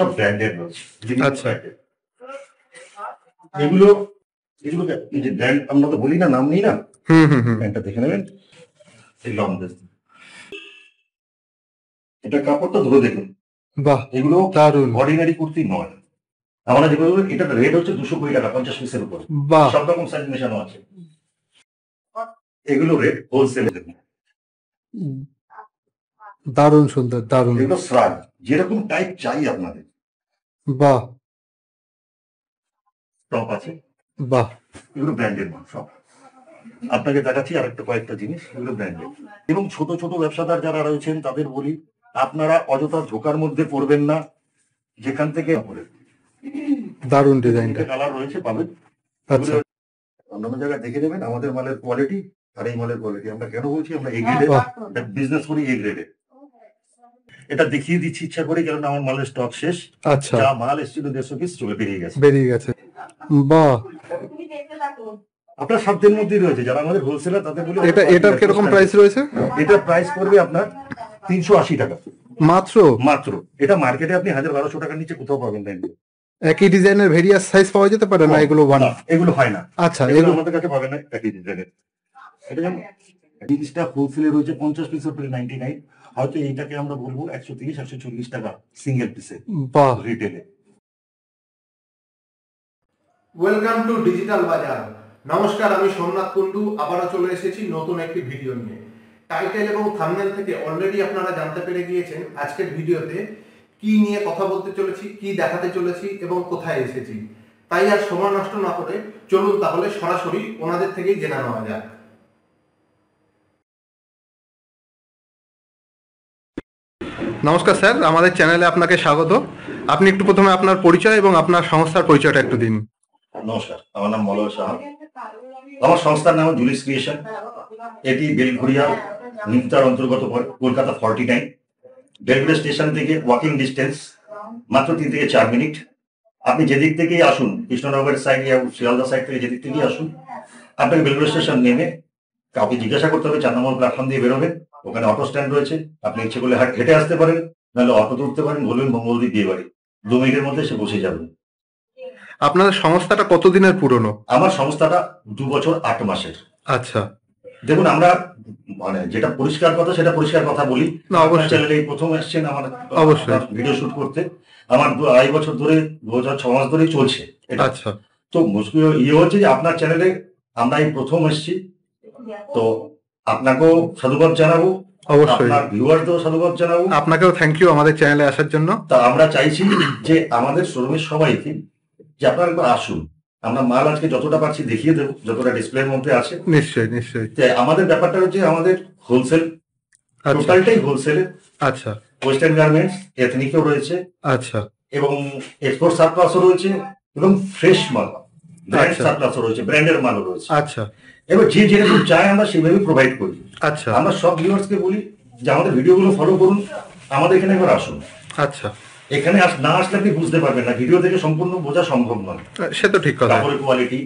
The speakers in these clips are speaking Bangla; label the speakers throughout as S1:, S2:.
S1: সব ব্র্যান্ডেড রয়েছে।
S2: আচ্ছা।
S1: এগুলো এগুলো এই যে ব্র্যান্ড আমরা তো বলি না, নাম নেই না, ব্র্যান্ডটা দেখে নেবেন। এই লং ড্রেস, এটা কাপড়টা ধরে দেখুন।
S2: বাহ,
S1: এগুলো
S2: দারুণ।
S1: অর্ডিনারি কুর্তি নয়। আমরা যেগুলো এটা রেট হচ্ছে 220 টাকা 50 পিসের উপর।
S2: বাহ,
S1: সব রকম সাইজ মেশানো আছে। এগুলো রেট হোলসেল।
S2: দারুণ সুন্দর, দারুণ।
S1: এগুলো শ্রাগ, যেরকম টাইপ চাই আপনাদের।
S2: বাহ,
S1: টপ আছে।
S2: বাহ,
S1: এগুলো ব্র্যান্ডেড মাল সব। আপনাকে দেখাচ্ছি আর একটা কয়েকটা জিনিস, এগুলো ব্র্যান্ডেড। এবং ছোট ছোট ব্যবসাদার যারা রয়েছেন তাদের বলি, আপনারা অযথা ধোকার মধ্যে পড়বেন না। যেখান থেকে
S2: দারুণ ডিজাইনটা।
S1: কালার রয়েছে পাবেন।
S2: আচ্ছা,
S1: অন্যান্য জায়গায় দেখে নেবেন আমাদের মালের কোয়ালিটি আর এই মালের কোয়ালিটি। আমরা কেন বলছি, আমরা এই গ্রেডে বিজনেস করি, এই গ্রেডে। এটা দেখিয়ে দিচ্ছি ইচ্ছা করে, কারণ আমার মালের স্টক শেষ।
S2: আচ্ছা,
S1: যা মাল এসেছিল 150 পিস চলে
S2: বেরিয়ে গেছে। বাহ,
S1: আপনার সাধ্যের মধ্যেই রয়েছে। যারা আমাদের হোলসেলার তাদের বলি,
S2: এটার কিরকম প্রাইস রয়েছে?
S1: এটা প্রাইস পড়বে আপনার 380 টাকা
S2: মাত্র।
S1: মাত্র। এটা মার্কেটে আপনি 1000-1200 টাকার নিচে কোথাও পাবেন না।
S2: একই ডিজাইনের ভেরিয়াস সাইজ পাওয়া যেতে পারে না? এগুলো ওয়ান,
S1: এগুলো হয় না।
S2: আচ্ছা,
S1: এগুলো আমাদের কাছে পাবেন না একই ডিজাইনের। এটা যেমন জিনিসটা হোলসেলে রয়েছে 50 পিসের উপরে 99। হয়তো এইটাকে আমরা বলবো 130-140 টাকা সিঙ্গেল পিসে।
S2: বাহ,
S1: রিটেলে।
S3: ওয়েলকাম টু ডিজিটাল বাজার। নমস্কার, আমি সোমনাথ কুন্ডু আবারও চলে এসেছি নতুন একটি ভিডিও নিয়ে। টাইটেল এবং থাম্বনেল থেকে অলরেডি আপনারা জানতে পেরে গিয়েছেন আজকের ভিডিওতে কি নিয়ে কথা বলতে চলেছি, কি দেখাতে চলেছি এবং কোথায় এসেছি। তাই আর সময় নষ্ট না করে চলুন তাহলে সরাসরি ওনাদের থেকেই জেনে নেওয়া যাক।
S2: নমস্কার স্যার, আমাদের চ্যানেলে আপনাকে স্বাগত। আপনি একটু প্রথমে আপনার পরিচয় এবং আপনার সংস্থার পরিচয়টা একটু দিন।
S1: নমস্কার, আমার নাম মলয় সাহা। আমার সংস্থার নাম জুলিস ক্রিয়েশন। এটি বেলঘড়িয়া নিমতার অন্তর্গত পড়ে, কলকাতা 49। বেলঘড়িয়া স্টেশন থেকে ওয়াকিং ডিস্টেন্স মাত্র 3 থেকে 4 মিনিট। আপনি যেদিক থেকেই আসুন, কৃষ্ণনগরের সাইড বা শিয়ালদা সাইড থেকে যেদিক থেকেই আসুন, আপনাকে বেলঘড়িয়া স্টেশন নেমে কাউকে জিজ্ঞাসা করতে হবে, 4 নম্বর প্ল্যাটফর্ম দিয়ে বেরোবেন। ওখানে অটো স্ট্যান্ড রয়েছে, আপনি ইচ্ছে করলে হেঁটে আসতে পারেন, নাহলে অটো তুলতে পারেন, বলবেন মঙ্গলদী বিয়ে বাড়ি, 2 মিনিটের মধ্যে সে বসে যাবেন।
S2: আপনাদের সংস্থাটা কতদিনের পুরনো?
S1: আমার সংস্থাটা 2 বছর 8 মাসের।
S2: আচ্ছা,
S1: দেখুন, আমরা মানে যেটা পরিষ্কার কথা সেটা পরিষ্কার কথা বলি।
S2: অবশ্যই
S1: চ্যানেলে প্রথম এসছেন আমার
S2: অবশ্যই
S1: ভিডিও শুট করতে। আমার 2.5 বছর ধরে 2-6 মাস ধরেই চলছে এটা।
S2: আচ্ছা,
S1: তো মুশকিল হচ্ছে যে আপনার চ্যানেলে আমরা এই প্রথম এসেছি, তো আপনাকেও সাধুবাদ জানাবো,
S2: অবশ্যই
S1: আপনার ভিউয়ারদেরও সাধুবাদ জানাবো।
S2: আপনাকেও থ্যাংক ইউ আমাদের চ্যানেলে আসার জন্য।
S1: তা আমরা চাইছি যে আমাদের শোরুমের সবাইকে যে আপনারা একবার আসুন। আমরা মাল আজকে যতটা পারছি দেখিয়ে দেবো, যতটা ডিসপ্লের মধ্যে আছে।
S2: নিশ্চয়ই নিশ্চয়ই।
S1: আমাদের ব্যাপারটা হচ্ছে আমাদের হোলসেল, টোটালটাই হোলসেলের।
S2: আচ্ছা,
S1: ওয়েস্টার্ন গার্মেন্টস, এথনিকও রয়েছে,
S2: আচ্ছা,
S1: এবং এক্সপোর্ট সারপ্লাসও রয়েছে, এবং ফ্রেশ মাল, ব্র্যান্ড সারপ্লাসও রয়েছে, ব্র্যান্ডের মালও রয়েছে।
S2: আচ্ছা,
S1: এবার যে যেরকম চায় আমরা সেভাবেই প্রোভাইড করি।
S2: আচ্ছা,
S1: আমরা সব ভিউয়ার্সকে বলি যে আমাদের ভিডিওগুলো ফলো করুন, আমাদের এখানে একবার আসুন।
S2: আচ্ছা,
S1: এখানে না আসলে আপনি বুঝতে পারবেন না, ভিডিও থেকে সম্পূর্ণ বোঝা সম্ভব নয়।
S2: সে তো ঠিক কথা।
S1: কাপড়ের কোয়ালিটি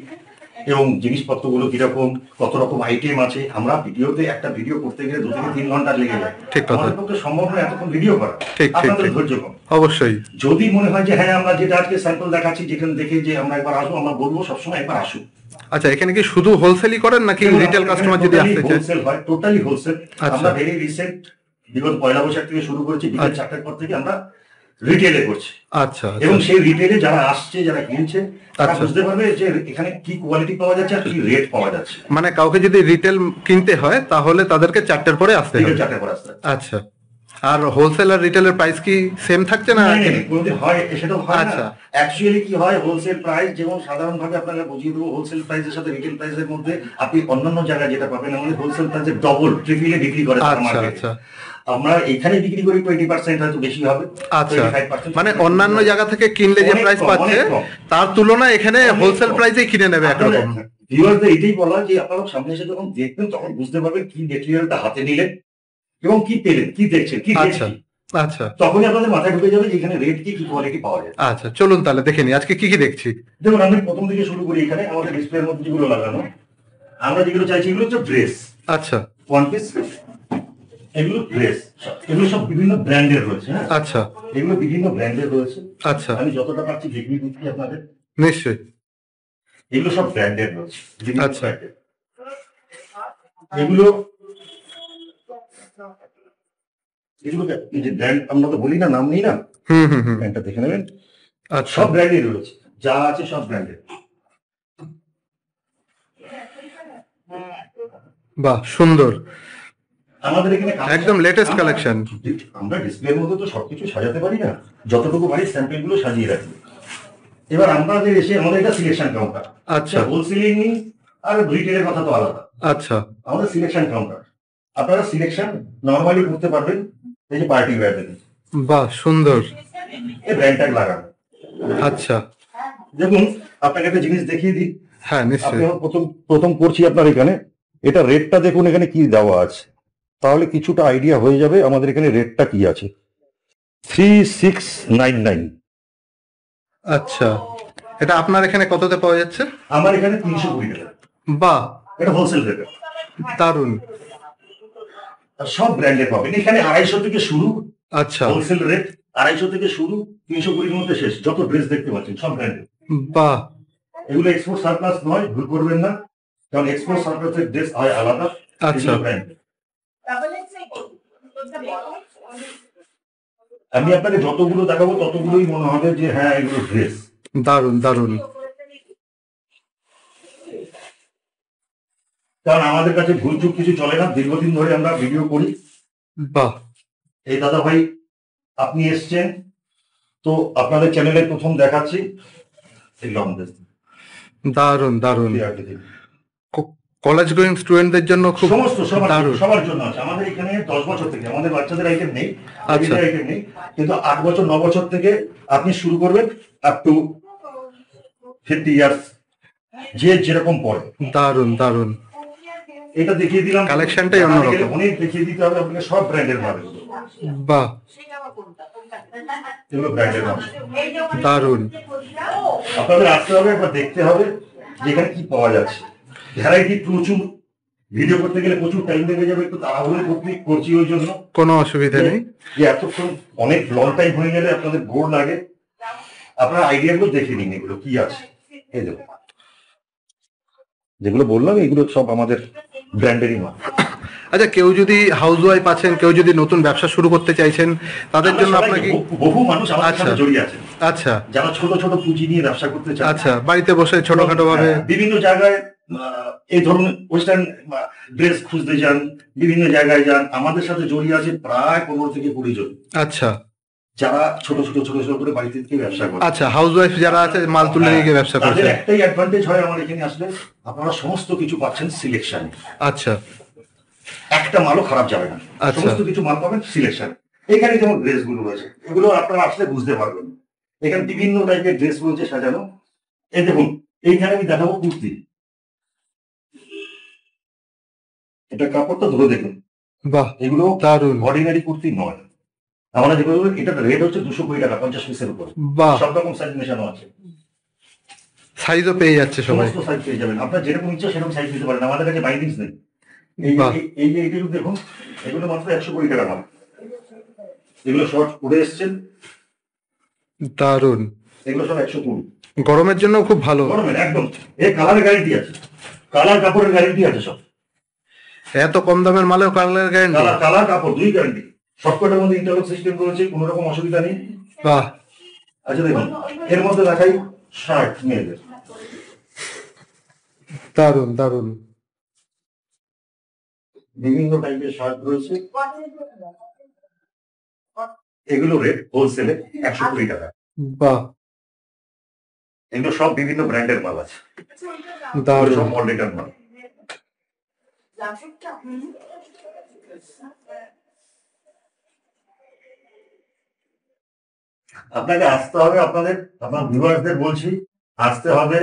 S1: এবং জিনিসপত্রগুলো কিরকম, কত রকম আইটেম আছে। আমরা ভিডিওতে একটা ভিডিও করতে গেলে 2 থেকে 3 ঘন্টা লেগে যায়।
S2: ঠিক কথা।
S1: আমাদের পক্ষে সম্ভব নয় এতক্ষণ ভিডিও করা।
S2: ঠিক ঠিক
S1: আপনাদের
S2: ঠিক,
S1: ধৈর্য কম।
S2: অবশ্যই।
S1: যদি মনে হয় যে হ্যাঁ আমরা যেটা আজকে স্যাম্পল দেখাচ্ছি, যেখানে দেখে যে আমরা একবার আসবো, আমরা বলবো সবসময় একবার আসুন।
S2: আচ্ছা, এখানে কি শুধু হোলসেলই করেন নাকি রিটেল কাস্টমার যদি আসতে চায়?
S1: হোলসেল হয়, টোটালি হোলসেল।
S2: আচ্ছা,
S1: আমরা ভেরি রিসেন্ট বিগত 1 বৈশাখ থেকে শুরু করেছি, বিকেল 4টার পর থেকে আমরা রিটেলে করছি।
S2: আচ্ছা,
S1: এবং সেই রিটেলে যারা আসছে, যারা কিনছে, তারা
S2: আচ্ছা,
S1: বুঝতে পারবে যে এখানে কি কোয়ালিটি পাওয়া যাচ্ছে আর কি রেট পাওয়া যাচ্ছে।
S2: মানে কাউকে যদি রিটেল কিনতে হয় তাহলে তাদেরকে 4টার পরে আসতে হবে।
S1: 4টার পর আসতে।
S2: আচ্ছা, আর হোলসেল আর রিটেলের প্রাইস কি সেম থাকছে না?
S1: কোনদিন হয় সেটাও হয় না।
S2: আচ্ছা,
S1: অ্যাকচুয়ালি কি হয়, হোলসেল প্রাইস যেমন সাধারণভাবে আপনাকে বুঝিয়ে দেবো, হোলসেল প্রাইসের সাথে রিটেল প্রাইসের মধ্যে আপনি অন্যান্য জায়গায় যেটা পাবেন, আমাদের হোলসেল প্রাইসে ডবল ট্রিপলে বিক্রি করে মার্কেটে।
S2: আচ্ছা,
S1: আমরা এখানে বিক্রি করি 20% হয়তো বেশি হবে।
S2: আচ্ছা, মানে অন্যান্য জায়গা থেকে কিনলে যে প্রাইস পাচ্ছে তার তুলনায় এখানে হোলসেল প্রাইসেই কিনে নেবে একরকম।
S1: ভিউয়ারদের এটাই বলা যে আপনারা সামনে এসে যখন দেখবেন তখন বুঝতে পারবেন কি মেটেরিয়ালটা হাতে নিলেন এবং কি পেলেন, কি দেখছেন, কি দেখছেন।
S2: আচ্ছা,
S1: তখনই আপনাদের মাথায় ঢুকে যাবে যে এখানে রেট কি কোয়ালিটি পাওয়া যায়।
S2: আচ্ছা, চলুন তাহলে দেখে নিই আজকে কি কি দেখছি।
S1: দেখুন, আমি প্রথম থেকে শুরু করি। এখানে আমাদের ডিসপ্লের মধ্যে যেগুলো লাগানো, আমরা যেগুলো চাইছি এগুলো হচ্ছে ড্রেস।
S2: আচ্ছা,
S1: 1 পিস এগুলো ড্রেস, এগুলো সব বিভিন্ন ব্র্যান্ডের রয়েছে। হ্যাঁ,
S2: আচ্ছা
S1: এগুলো বিভিন্ন ব্র্যান্ডের রয়েছে।
S2: আচ্ছা,
S1: আমি যতটা পারছি দেখিয়ে দিচ্ছি আপনাদের।
S2: নিশ্চয়ই।
S1: এগুলো সব ব্র্যান্ডেড রয়েছে, বিভিন্ন
S2: আচ্ছা।
S1: branded। এগুলো এগুলো এই যে ব্র্যান্ড আমরা তো বলি না, নাম নেই না,
S2: হুম হুম হুম।
S1: ব্র্যান্ডটা দেখে নেবেন।
S2: আচ্ছা,
S1: সব ব্র্যান্ডের রয়েছে, যা আছে সব ব্র্যান্ডেড।
S2: বাহ, সুন্দর,
S1: আমাদের এখানে
S2: একদম latest collection।
S1: আমরা ডিসপ্লের মধ্যে তো সবকিছু সাজাতে পারি না, যতটুকু পারি স্যাম্পল গুলো সাজিয়ে রাখি। এবার আমাদের এসে আমাদের এটা সিলেকশন কাউন্টার।
S2: আচ্ছা
S1: হোলসেলিং আর রিটেলের কথা তো আলাদা।
S2: আচ্ছা,
S1: আমাদের সিলেকশন কাউন্টার, আপনারা সিলেকশন নরমালি করতে পারবেন। এই যে পার্টি ওয়্যার দেখুন,
S2: বাহ, সুন্দর।
S1: এই ব্র্যান্ড ট্যাগ লাগানো।
S2: আচ্ছা,
S1: দেখুন আপনাকে একটা জিনিস দেখিয়ে দিই।
S2: হ্যাঁ
S1: আপনি
S2: নিশ্চয়ই।
S1: আমার প্রথম করছি আপনার এখানে, এটা রেটটা দেখুন এখানে কি দেওয়া আছে, তাহলে কিছুটা আইডিয়া হয়ে যাবে আমাদের এখানে রেটটা কি আছে। 3699।
S2: আচ্ছা, এটা আপনার এখানে কততে পাওয়া যাচ্ছে?
S1: আমার এখানে 320 টাকা।
S2: বাহ,
S1: এটা হোলসেল রেট।
S2: দারুণ।
S1: সব ব্র্যান্ডের পাবেন এখানে। 250 থেকে শুরু,
S2: আচ্ছা,
S1: হোলসেল রেট 250 থেকে শুরু, 320 মধ্যে শেষ। যত ড্রেস দেখতে পাচ্ছেন সব ব্র্যান্ডের।
S2: বাহ,
S1: এগুলো এক্সপোর্ট সারপ্লাস নয়, ভুল করবেন না, কারণ এক্সপোর্ট সারপ্লাসের ড্রেস হয় আলাদা।
S2: আচ্ছা।
S1: ব্র্যান্ড। আমি আপনাকে যতগুলো দেখাবো ততগুলোই মনে হবে যে হ্যাঁ এগুলো ড্রেস।
S2: দারুণ দারুণ।
S1: কারণ আমাদের কাছে ভুলচুক কিছু চলে না, দীর্ঘদিন ধরে আমরা ভিডিও করি।
S2: বাহ,
S1: এই দাদা ভাই আপনি এসছেন তো আপনাদের চ্যানেলে প্রথম দেখাচ্ছি এই লং ড্রেস।
S2: দারুণ দারুণ। কলেজ গোয়িং স্টুডেন্টদের জন্য খুব
S1: সমস্ত
S2: দারুণ।
S1: সবার জন্য আছে আমাদের এখানে। 10 বছর থেকে আমাদের বাচ্চাদের আইটেম নেই,
S2: আচ্ছা।
S1: আইটেম নেই, কিন্তু 8 বছর 9 বছর থেকে আপনি শুরু করবেন আপ টু 50 ইয়ার্স, যে যেরকম পড়ে।
S2: দারুণ দারুণ।
S1: এটা দেখিয়ে দিলাম,
S2: কালেকশনটাই অন্যরকম।
S1: অনেক দেখিয়ে দিতে হবে আপনাকে, সব ব্র্যান্ডের মাল।
S2: বাহ,
S1: এগুলো ব্র্যান্ডের মাল।
S2: দারুণ।
S1: আপনাদের আসতে হবে, একবার দেখতে হবে যে এখানে কি পাওয়া যাচ্ছে। ভ্যারাইটি প্রচুর, ভিডিও করতে গেলে প্রচুর টাইম লেগে যাবে, একটু তাড়াহুড়ো করছি ওই জন্য।
S2: কোনো অসুবিধা নেই।
S1: যে এতক্ষণ অনেক লং টাইম হয়ে গেলে আপনাদের বোর লাগে। আপনার আইডিয়াগুলো দেখে নিন এগুলো কি আছে। এই দেখুন যেগুলো বললাম এগুলো সব আমাদের ব্র্যান্ডেরই মাল।
S2: আচ্ছা, কেউ যদি হাউস ওয়াইফ আছেন, কেউ যদি নতুন ব্যবসা শুরু করতে চাইছেন, তাদের জন্য আপনাকে
S1: বহু মানুষ আমাদের সাথে জড়িয়ে আছে,
S2: আচ্ছা
S1: যারা ছোট ছোট পুঁজি নিয়ে ব্যবসা করতে চায়।
S2: আচ্ছা, বাড়িতে বসে ছোটখাটো ভাবে
S1: বিভিন্ন জায়গায় এই ধরনের ওয়েস্টার্ন ড্রেস খুঁজতে যান, বিভিন্ন জায়গায় যান। আমাদের সাথে জড়িয়ে আছে প্রায় 15 থেকে 20 জন,
S2: আচ্ছা
S1: যারা ছোট ছোট করে বাড়িতে থেকে ব্যবসা করে।
S2: আচ্ছা, হাউস ওয়াইফ যারা আছে মাল তুলে নিয়ে গিয়ে ব্যবসা
S1: তাদের
S2: করছে।
S1: একটাই অ্যাডভান্টেজ হয় আমার এখানে আসলে, আপনারা সমস্ত কিছু পাচ্ছেন সিলেকশনে।
S2: আচ্ছা
S1: একটা মালও খারাপ যাবে না,
S2: আচ্ছা।
S1: সমস্ত কিছু মাল পাবেন সিলেকশন। এখানে যেমন ড্রেস গুলো রয়েছে, এগুলো আপনারা আসলে বুঝতে পারবেন। এখানে বিভিন্ন টাইপের ড্রেস রয়েছে সাজানো। এই দেখুন এইখানে আমি দেখাবো কুর্তি। এটা কাপড়টা ধরে দেখুন,
S2: বাহ,
S1: এগুলো
S2: দারুণ।
S1: অর্ডিনারি কুর্তি নয়। আমরা যেগুলো, এটা রেট হচ্ছে 220 টাকা 50 পিসের উপর।
S2: বাহ,
S1: সব রকম সাইজ মেশানো আছে,
S2: সাইজও পেয়ে যাচ্ছে সবাই।
S1: সমস্ত সাইজ পেয়ে যাবেন। আপনার যেরকম ইচ্ছা সেরকম সাইজ নিতে পারেন, আমাদের কাছে বাইন্ডিংস নেই।
S2: বাহ।
S1: এই যে এইগুলো দেখুন, এগুলো মাত্র 120 টাকা দাম। এগুলো শর্ট পরে এসছেন,
S2: দারুণ।
S1: এগুলো সব 120।
S2: গরমের জন্য খুব ভালো।
S1: গরমের একদম, এই কালারের গ্যারেন্টি আছে, কালার কাপড়ের গ্যারেন্টি আছে সব।
S2: এত কম দামের মালেও কালার গ্যারান্টি।
S1: কালার কাপড় দুই গ্যারেন্টি। সবকটার মধ্যে ইন্টারলক সিস্টেম রয়েছে, কোনো রকম অসুবিধা নেই।
S2: বাহ,
S1: আচ্ছা দেখুন এর মধ্যে দেখাই শার্ট মেয়েদের।
S2: দারুণ দারুণ।
S1: বিভিন্ন টাইপের শার্ট রয়েছে, এগুলো রেট হোলসেলে 120 টাকা।
S2: বাহ,
S1: এগুলো সব বিভিন্ন ব্র্যান্ডের মাল আছে,
S2: দারুণ।
S1: সব মডেলের মাল। আপনাকে আসতে হবে, আপনার ভিউয়ার্সদের বলছি আসতে হবে,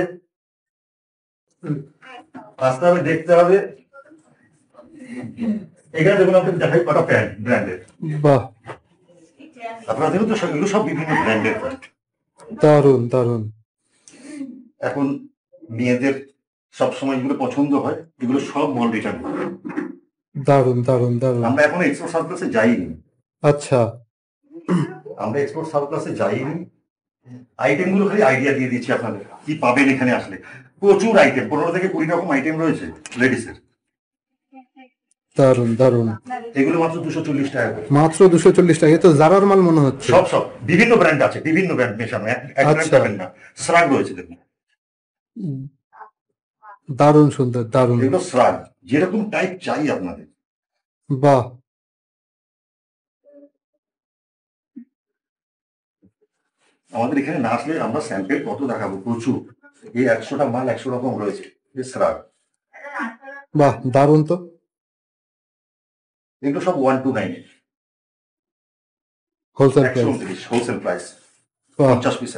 S1: দেখতে হবে। এখানে দেখুন আপনি দেখাই কটা প্যান্ট ব্র্যান্ডের।
S2: বাহ,
S1: আপনাদের তো এগুলো সব বিভিন্ন ব্র্যান্ডের প্যান্ট।
S2: দারুণ দারুণ।
S1: এখন মেয়েদের সবসময় যেগুলো পছন্দ হয় এগুলো সব মল রিটার্ন,
S2: দারুন দারুন দারুন।
S1: আমরা এখনো এক্সপোর্ট সার্প্লাসে যাইনি।
S2: আচ্ছা
S1: আমরা এক্সপোর্ট সার্প্লাসে যাইনি। আইটেম গুলো খালি আইডিয়া দিয়ে দিচ্ছি আপনাদের, কি পাবেন এখানে আসলে। প্রচুর আইটেম, 15 থেকে 20 রকম আইটেম রয়েছে লেডিসের।
S2: দারুন দারুন।
S1: এগুলো মাত্র 240 টাকা করে।
S2: মাত্র 240 টাকা, এ তো জারার মাল মনে হচ্ছে।
S1: সব বিভিন্ন ব্র্যান্ড আছে, বিভিন্ন ব্র্যান্ড মেশানো, এক ব্র্যান্ড
S2: আচ্ছা।
S1: পাবেন না। শ্রাগ রয়েছে দেখুন,
S2: দারুন সুন্দর, দারুন।
S1: এগুলো শ্রাগ, যেরকম টাইপ চাই আপনাদের।
S2: বাহ,
S1: আমাদের এখানে না আসলে আমরা স্যাম্পেল কত দেখাবো, প্রচুর। এই 100টা মাল 100 রকম রয়েছে। এই শ্রাগ,
S2: বাহ দারুন তো।
S1: এগুলো সব 129
S2: হোলসেল প্রাইস।
S1: 129 হোলসেল প্রাইস,
S2: বাহ
S1: 50 পিস।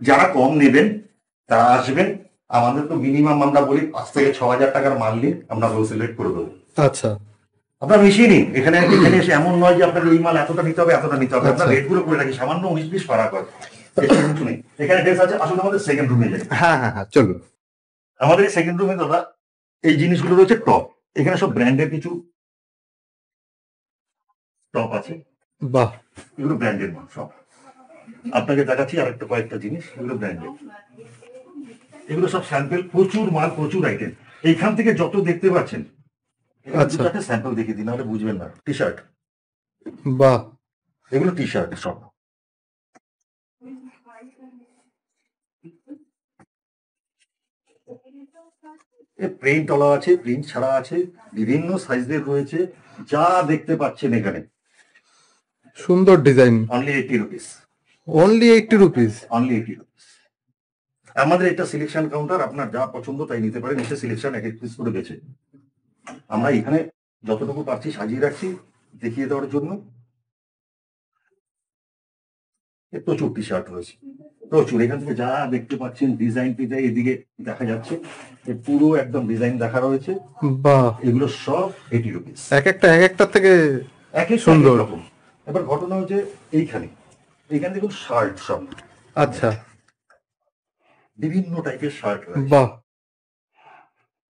S1: যারা কম নেবেন তারা আসবেন। আমাদের তো মিনিমাম আমরা বলি 5 থেকে 6,000 টাকার মাল নিয়ে আমরা হোলসেল রেট করে দেবো।
S2: আচ্ছা
S1: আপনার মিশিয়ে নিন। এখানে এসে এমন নয় যে আপনাকে এই মাল এতটা নিতে হবে এতটা নিতে হবে। আমরা
S2: আচ্ছা।
S1: রেট গুলো করে রাখি, সামান্য 19 পিস ফারাক হয়, বেশি কিছু নেই। এখানে ড্রেস আছে, আসলে আমাদের সেকেন্ড রুমে যাই।
S2: হ্যাঁ হ্যাঁ হ্যাঁ, চলুন।
S1: আমাদের এই সেকেন্ড রুমে দাদা এই জিনিসগুলো রয়েছে টপ। এখানে সব ব্র্যান্ডের কিছু টপ আছে।
S2: বাহ
S1: এগুলো ব্র্যান্ডেড মাল সব। আপনাকে দেখাচ্ছি আর একটা কয়েকটা জিনিস, এগুলো ব্র্যান্ডেড। এগুলো সব স্যাম্পল, প্রচুর মাল, প্রচুর আইটেম। এইখান থেকে যত দেখতে পাচ্ছেন,
S2: আচ্ছা।
S1: একটা স্যাম্পল দেখিয়ে দিন, নাহলে বুঝবেন না। টি শার্ট,
S2: বাহ
S1: এগুলো টি শার্ট সব। প্রিন্ট ওলা আছে, প্রিন্ট ছাড়া আছে, বিভিন্ন সাইজের রয়েছে। যা দেখতে পাচ্ছেন এখানে
S2: সুন্দর design.
S1: Only 80 rupees.
S2: Only 80 rupees.
S1: Only 80 rupees. আমাদের একটা সিলেকশন কাউন্টার, আপনার যা পছন্দ তাই নিতে পারেন। এসে সিলেকশন এক এক পিস করে বেছে আমরা এখানে যতটুকু পারছি সাজিয়ে রাখছি দেখিয়ে দেওয়ার জন্য। প্রচুর টি শার্ট রয়েছে, প্রচুর। এখান থেকে যা দেখতে পাচ্ছেন ডিজাইন টিজাইন এদিকে দেখা যাচ্ছে, পুরো একদম ডিজাইন দেখা রয়েছে।
S2: বাহ,
S1: এগুলো সব 80 রুপিস।
S2: এক একটা থেকে
S1: এক এক
S2: সুন্দর।
S1: রকম। এবার ঘটনা হচ্ছে এইখানে দেখুন শার্ট সব।
S2: আচ্ছা
S1: বিভিন্ন টাইপের শার্ট রয়েছে।
S2: বাহ,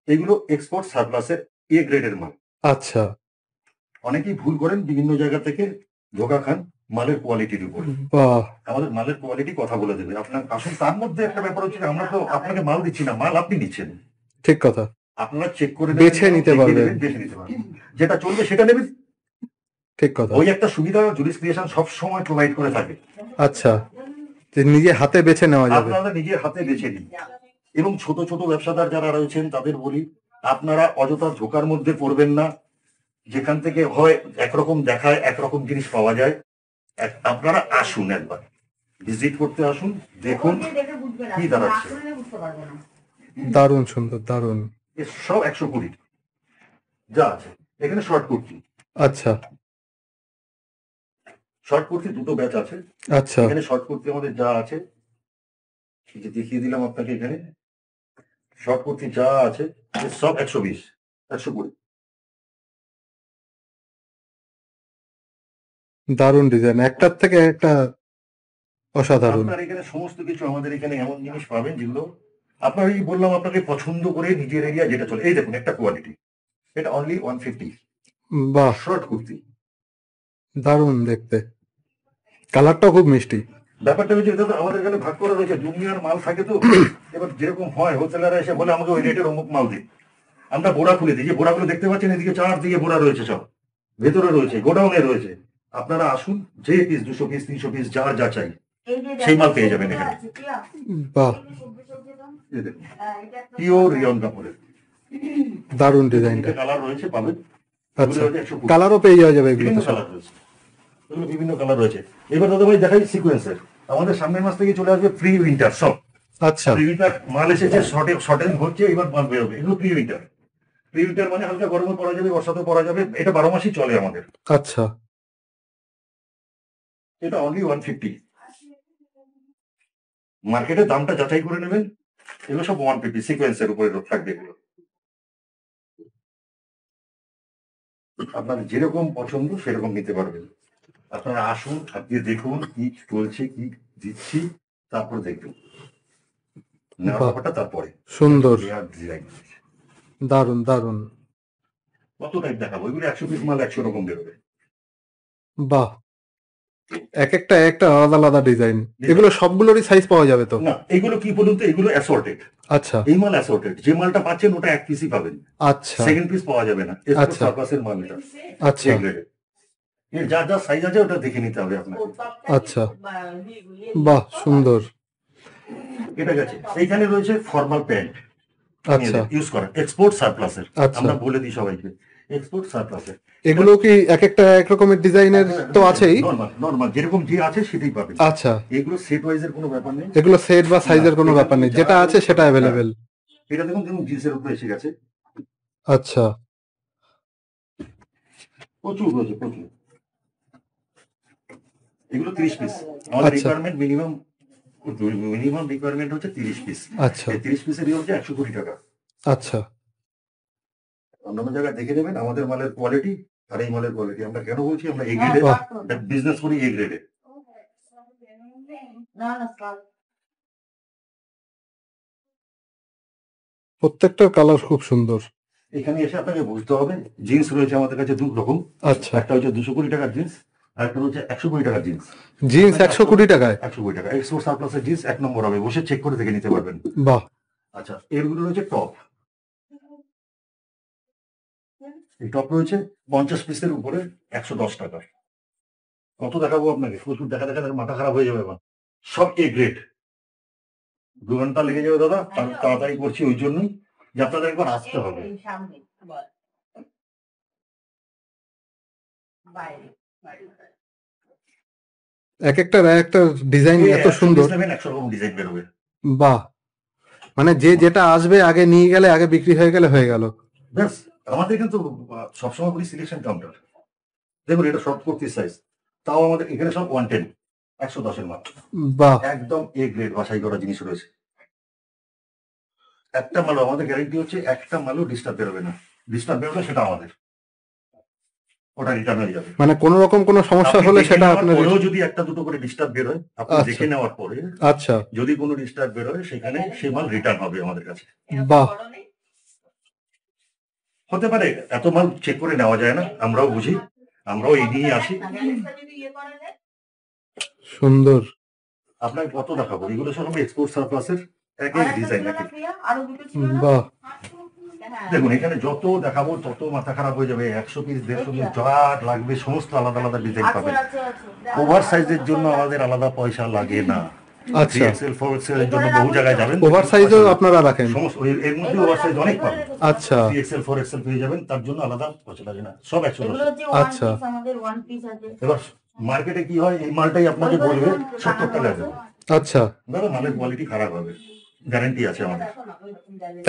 S1: এগুলো এক্সপোর্ট সারপ্লাসের এ গ্রেডের মাল।
S2: আচ্ছা
S1: অনেকেই ভুল করেন, বিভিন্ন জায়গা থেকে ধোকা খান মালের কোয়ালিটির উপর।
S2: বাহ
S1: আমাদের মালের কোয়ালিটি কথা বলে দেবে আপনার। আসুন, তার মধ্যে একটা ব্যাপার হচ্ছে আমরা তো আপনাকে মাল দিচ্ছি না, মাল আপনি নিচ্ছেন।
S2: ঠিক কথা।
S1: আপনারা চেক করে
S2: বেছে নিতে পারবেন।
S1: বেছে নিতে পারবেন, যেটা চলবে সেটা নেবেন।
S2: ঠিক কথা।
S1: ওই একটা সুবিধা জুলিস ক্রিয়েশন সব সময় প্রোভাইড করে থাকে।
S2: আচ্ছা, যে নিজে হাতে বেছে নেওয়া যাবে।
S1: আপনারা নিজের হাতে বেছে নিন। এবং ছোট ছোট ব্যবসাদার যারা রয়েছেন তাদের বলি, আপনারা অযথা ধোকার মধ্যে পড়বেন না। যেখান থেকে হয় একরকম দেখায়, একরকম জিনিস পাওয়া যায়। আপনারা আসুন, একবার ভিজিট করতে আসুন, দেখুন কি দাঁড়াচ্ছে।
S2: দারুণ সুন্দর, দারুণ।
S1: সব 120 যা আছে এখানে। শর্ট কুর্তি,
S2: আচ্ছা
S1: শর্ট কুর্তি দুটো ব্যাচ আছে।
S2: আচ্ছা
S1: এখানে শর্ট কুর্তি আমাদের যা আছে এই যে দেখিয়ে দিলাম আপনাকে। এখানে শর্ট কুর্তি যা আছে সব 120 120।
S2: দারুণ ডিজাইন, একটার থেকে একটা অসাধারণ।
S1: আপনার এখানে সমস্ত কিছু আমাদের এখানে এমন জিনিস পাবেন যেগুলো আপনার, এই বললাম আপনাকে, পছন্দ করে নিজের এরিয়া যেটা চলে। এই দেখুন একটা কোয়ালিটি, এটা অনলি 150।
S2: বাহ,
S1: শর্ট কুর্তি,
S2: দারুণ দেখতে, কালারটাও খুব মিষ্টি।
S1: ব্যাপারটা হচ্ছে দাদা আমাদের এখানে ভাগ করা রয়েছে, দুনিয়ার মাল থাকে তো। এবার যেরকম হয় হোলসেলাররা এসে বলে আমাকে ওই রেটের অমুক মাল দিন। আমরা বোরা খুলে দিই, যে বোরাগুলো দেখতে পাচ্ছেন এদিকে চারদিকে বোরা রয়েছে, সব ভেতরে রয়েছে, গোডাউনে রয়েছে। আপনারা আসুন, যে পিস 200 পিস 300 পিস যার যা চাই সেই মাল পেয়ে যাবেন এখানে।
S2: বাহ,
S1: পিওর রিয়ন কাপড়ের
S2: দারুণ ডিজাইনটা।
S1: কালার রয়েছে পাবেন।
S2: আচ্ছা, কালারও পেয়ে যাওয়া যাবে এগুলো।
S1: বিভিন্ন কালার রয়েছে, এগুলো বিভিন্ন কালার রয়েছে। এবার দাদা ভাই দেখাই সিকোয়েন্সের। আমাদের সামনের মাস থেকে চলে আসবে প্রি উইন্টার সব।
S2: আচ্ছা,
S1: প্রি উইন্টার মাল এসেছে, শর্টেজ হচ্ছে, এবার মাল বেরোবে। এগুলো প্রি উইন্টার। প্রি উইন্টার মানে হালকা গরমে পরা যাবে, বর্ষাতেও পরা যাবে। এটা 12 মাসই চলে আমাদের।
S2: আচ্ছা
S1: এটা অনলি 150। মার্কেটের দামটা যাচাই করে নেবেন। এগুলো সব 150 সিকোয়েন্সের উপরে থাকবে। এগুলো আপনার যেরকম পছন্দ সেরকম নিতে পারবেন। আপনারা আসুন, আপনি দেখুন কি চলছে, কি দিচ্ছি, তারপর দেখবেন নেওয়ার ব্যাপারটা। তারপরে
S2: সুন্দর,
S1: ডিজাইন
S2: দারুণ দারুণ।
S1: কত টাইপ দেখাবো, এগুলো 100 পিস মাল 100 রকম বেরোবে।
S2: বাহ, এক একটা আলাদা আলাদা ডিজাইন। এগুলো সবগুলোরই সাইজ পাওয়া যাবে তো?
S1: না, এগুলো কি বলুন তো, এগুলো অ্যাসর্টেড।
S2: আচ্ছা
S1: এই মাল অ্যাসর্টেড, যে মালটা পাচ্ছেন ওটা এক পিসই পাবেন,
S2: আচ্ছা
S1: সেকেন্ড পিস পাওয়া যাবে না। এক্সপোর্ট
S2: আচ্ছা।
S1: সারপ্লাসের মাল এটা,
S2: আচ্ছা
S1: এই গ্রেডের। এর যা যা সাইজ আছে ওটা দেখে নিতে হবে আপনাকে।
S2: আচ্ছা, বাহ সুন্দর।
S1: এটা গেছে। এইখানে রয়েছে ফর্মাল প্যান্ট
S2: আচ্ছা
S1: ইউজ করা, এক্সপোর্ট সারপ্লাসের।
S2: আচ্ছা।
S1: আমরা বলে দিই সবাইকে, এক্সপোর্ট সারপ্লাসের।
S2: এগুলো কি এক একটা এক রকমের ডিজাইনের তো আছেই?
S1: নরমাল যেরকম যে আছে সেটাই পাবেন।
S2: আচ্ছা,
S1: এগুলো সেট ওয়াইজের কোনো ব্যাপার নেই।
S2: এগুলো সেট বা সাইজের কোনো ব্যাপার নেই, যেটা আছে সেটা অ্যাভেলেবেল।
S1: এটা দেখুন জিন্সের উপরে এসে গেছে,
S2: আচ্ছা
S1: প্রচুর রয়েছে, প্রচুর। এগুলো 30 পিস। আমাদের
S2: আচ্ছা।
S1: রিকোয়ারমেন্ট মিনিমাম রিকোয়ারমেন্ট হচ্ছে 30 পিস।
S2: আচ্ছা
S1: এই 30 পিসেরই হচ্ছে 100 কোটি টাকা।
S2: আচ্ছা
S1: অন্যান্য জায়গায় দেখে নেবেন আমাদের মালের কোয়ালিটি আর এই মালের কোয়ালিটি। আমরা কেন বলছি, আমরা এই
S4: হ্যাঁ,
S1: গ্রেডে
S2: বাহ।
S1: বিজনেস করি, এই গ্রেডে।
S2: প্রত্যেকটার কালার খুব সুন্দর।
S1: এখানে এসে আপনাকে বুঝতে হবে, জিন্স রয়েছে আমাদের কাছে দু রকম।
S2: আচ্ছা,
S1: একটা হচ্ছে 200 কোটি টাকার জিন্স, আর একটা হচ্ছে 100 কোটি টাকার জিন্স।
S2: জিন্স 100 কোটি টাকায়?
S1: 100 কোটি টাকা এক্সপোর্ট সারপ্লাসের জিন্স 1 নম্বর হবে, বসে চেক করে দেখে নিতে পারবেন।
S2: বাহ,
S1: আচ্ছা, এরগুলো রয়েছে টপ। এই টপ রয়েছে 50 পিসের উপরে 110 টাকা। কত দেখাবো আপনাকে, প্রচুর দেখা দেখা মাথা খারাপ হয়ে যাবে আমার। সব এ গ্রেড। 2 ঘন্টা লেগে যাবে দাদা, আর তাড়াতাড়ি করছি ওই জন্যই যে আপনাদের একবার আসতে হবে।
S2: এক একটা ডিজাইন এত সুন্দর।
S1: 100 রকম ডিজাইন বেরোবে।
S2: বাহ, মানে যে যেটা আসবে আগে নিয়ে গেলে, আগে বিক্রি হয়ে গেলে হয়ে গেল।
S1: ব্যাস, আমাদের কিন্তু সবসময় বলি সিলেকশন কাউন্টার। দেখুন এটা সব কুর্তি সাইজ, তাও আমাদের এখানে সব 110, 110 মাল।
S2: বাহ,
S1: একদম এ গ্রেড বাছাই করা জিনিস রয়েছে। একটা মালও আমাদের গ্যারেন্টি হচ্ছে, একটা মালও ডিস্টার্ব বেরোবে না। ডিস্টার্ব বেরোবে সেটা আমাদের, ওটা রিটার্ন হয়ে যাবে।
S2: মানে কোন রকম কোনো সমস্যা
S1: আপনি
S2: হলে
S1: দেখে
S2: সেটা
S1: নেওয়ার
S2: আপনার।
S1: পরেও যদি একটা দুটো করে ডিস্টার্ব বেরোয়, আপনি
S2: আচ্ছা।
S1: দেখে নেওয়ার পরে
S2: আচ্ছা,
S1: যদি কোনো ডিস্টার্ব বেরোয়, সেখানে সে মাল রিটার্ন হবে আমাদের কাছে।
S2: বাহ,
S1: হতে পারে এত মাল চেক করে নেওয়া যায় না, আমরাও বুঝি, আমরাও এই নিয়ে আসি।
S2: সুন্দর।
S1: আপনাকে কত দেখাবো, এগুলো সব এক্সপোর্ট সারপ্লাসের এক এক ডিজাইন।
S2: বাহ,
S1: দেখুন এখানে যত দেখাবো তত মাথা খারাপ হয়ে যাবে। 100 পিস 150 পিস যা লাগবে সমস্ত আলাদা আলাদা ডিজাইন পাবেন। ওভার সাইজের জন্য আমাদের আলাদা পয়সা লাগে না।
S2: আচ্ছা,
S1: 3XL 4XL এর জন্য বহু জায়গায় যাবেন,
S2: ওভার সাইজও আপনারা রাখেন?
S1: সমস্ত এর মধ্যে ওভার সাইজ অনেক পাবেন।
S2: আচ্ছা
S1: 3XL 4XL পেয়ে যাবেন, তার জন্য আলাদা পয়সা লাগে না, সব 110।
S2: আচ্ছা।
S1: এবার মার্কেটে কি হয়, এই মালটাই আপনাকে বলবে 70 টাকা দেবে।
S2: আচ্ছা,
S1: দাদা মালের কোয়ালিটি খারাপ হবে, গ্যারান্টি আছে আমাদের।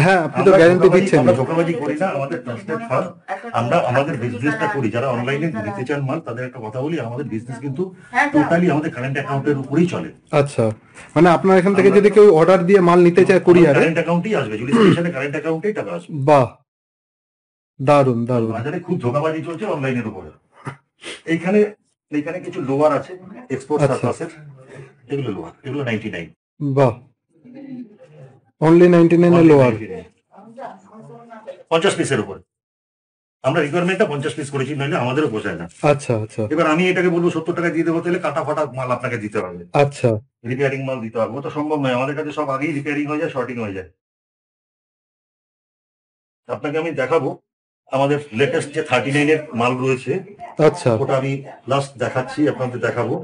S2: হ্যাঁ, আপনি তো গ্যারান্টি দিচ্ছেন।
S1: আমরা ধোকাবাজি করি না, আমাদের ট্রাস্টেড ফার্ম। আমরা আমাদের বিজনেসটা করি, যারা অনলাইনে নিতে চান মাল তাদের একটা কথা বলি, আমাদের বিজনেস কিন্তু টোটালি আমাদের কারেন্ট অ্যাকাউন্টের উপরেই চলে।
S2: আচ্ছা, মানে আপনার এখান থেকে যদি কেউ অর্ডার দিয়ে মাল নিতে চায় কুরিয়ারে,
S1: কারেন্ট অ্যাকাউন্টেই আসবে, জুলি স্টেশনে কারেন্ট অ্যাকাউন্টেই টাকা আসবে।
S2: বাহ, দারুন দারুন।
S1: বাজারে খুব ধোকাবাজি চলছে অনলাইনের উপরে। এইখানে কিছু লোয়ার আছে এক্সপোর্ট
S2: আচ্ছা।
S1: সারপ্লাসের, এগুলো লোয়ার, এগুলো 99।
S2: বাহ, অনলি 99 এর লোয়ার।
S1: 50 পিসের উপরে। আমরা রিকোয়ারমেন্টটা 50 পিস করেছি, নইলে আমাদেরও পোষায় না।
S2: আচ্ছা আচ্ছা
S1: এবার আমি এটাকে বলবো 70 টাকা দিয়ে দেবো, তাহলে কাটা ফাটা মাল আপনাকে দিতে হবে,
S2: আচ্ছা
S1: রিপেয়ারিং মাল দিতে হবে, ও তো সম্ভব নয়। আমাদের কাছে সব আগেই রিপেয়ারিং হয়ে যায়, শর্টিং হয়ে যায়। আপনাকে আমি দেখাবো আমাদের লেটেস্ট যে 39 এর মাল রয়েছে,
S2: আচ্ছা,
S1: ওটা আমি লাস্ট দেখাচ্ছি, আপনাদের দেখাবো।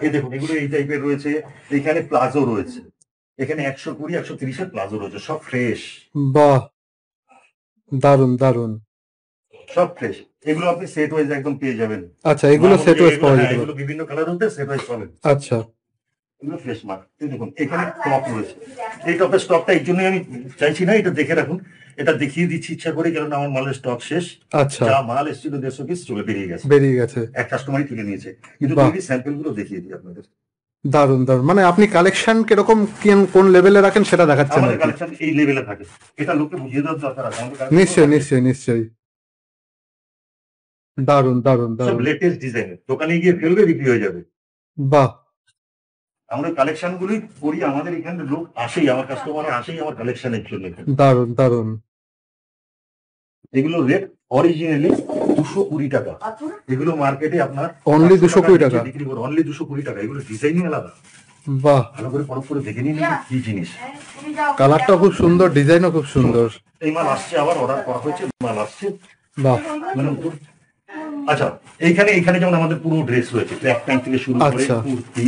S1: এই দেখুন এগুলো এই টাইপের রয়েছে। এখানে প্লাজো রয়েছে, এখানে 120 130 এর প্লাজো রয়েছে, সব ফ্রেশ,
S2: বাহ, দারুন দারুন।
S1: সব ফ্রেশ। এগুলো আপনি সেট ওয়াইজ একদম পেয়ে যাবেন।
S2: আচ্ছা, এগুলো সেট ওয়াইজ পাওয়া
S1: হ্যাঁ,
S2: যেতে
S1: এগুলো
S2: পারে?
S1: বিভিন্ন কালার হতে সেট ওয়াইজ পাবেন।
S2: আচ্ছা,
S1: এগুলো ফ্রেশ মাল। এই দেখুন এখানে টপ রয়েছে, এই টপের স্টকটা এই জন্যই আমি চাইছি না, এটা দেখে রাখুন। এটা দেখিয়ে দিচ্ছি ইচ্ছা করে, কারণ আমার মালের স্টক শেষ।
S2: আচ্ছা,
S1: যা মাল এসেছিল 150 পিস চলে বেরিয়ে গেছে,
S2: বেরিয়ে গেছে।
S1: এক কাস্টমারই তুলে নিয়েছে। কিন্তু
S2: বাহ।
S1: স্যাম্পল গুলো দেখিয়ে দিই আপনাদের।
S2: দারুন দারুন, মানে আপনি কালেকশন কিরকম কোন লেভেলে রাখেন সেটা দেখাচ্ছেন আর
S1: আমাদের
S2: কি।
S1: কালেকশন এই লেভেলে থাকে, এটা লোককে বুঝিয়ে দেওয়ার দরকার আছে। আমাদের collection
S2: নিশ্চয়ই নিশ্চয়ই নিশ্চয়ই, দারুন দারুন
S1: সব
S2: দারুন।
S1: লেটেস্ট ডিজাইন, দোকানে গিয়ে ফেলবে বিক্রি হয়ে যাবে।
S2: বাহ,
S1: আমরা কালেকশন গুলি করি, আমাদের এখানে লোক আসেই, আমার কাস্টমার আসেই আমার কালেকশনের জন্য।
S2: দারুন দারুন।
S1: এগুলো রেট অরিজিনালি 220 টাকা। এগুলো মার্কেটে আপনার
S2: Only 220 টাকা?
S1: বিক্রি করে, অনলি 220 টাকা। এগুলো ডিজাইনই আলাদা,
S2: বাহ,
S1: ভালো করে পরখ করে দেখে নিন কি জিনিস।
S2: কালারটা খুব সুন্দর, ডিজাইনও খুব সুন্দর।
S1: এই মাল আসছে, আবার অর্ডার করা হয়েছে, মাল আসছে।
S2: বাহ,
S1: মানে আচ্ছা, এইখানে যেমন আমাদের পুরো ড্রেস রয়েছে, ট্র্যাক প্যান্ট থেকে শুরু করে
S2: আচ্ছা।
S1: কুর্তি,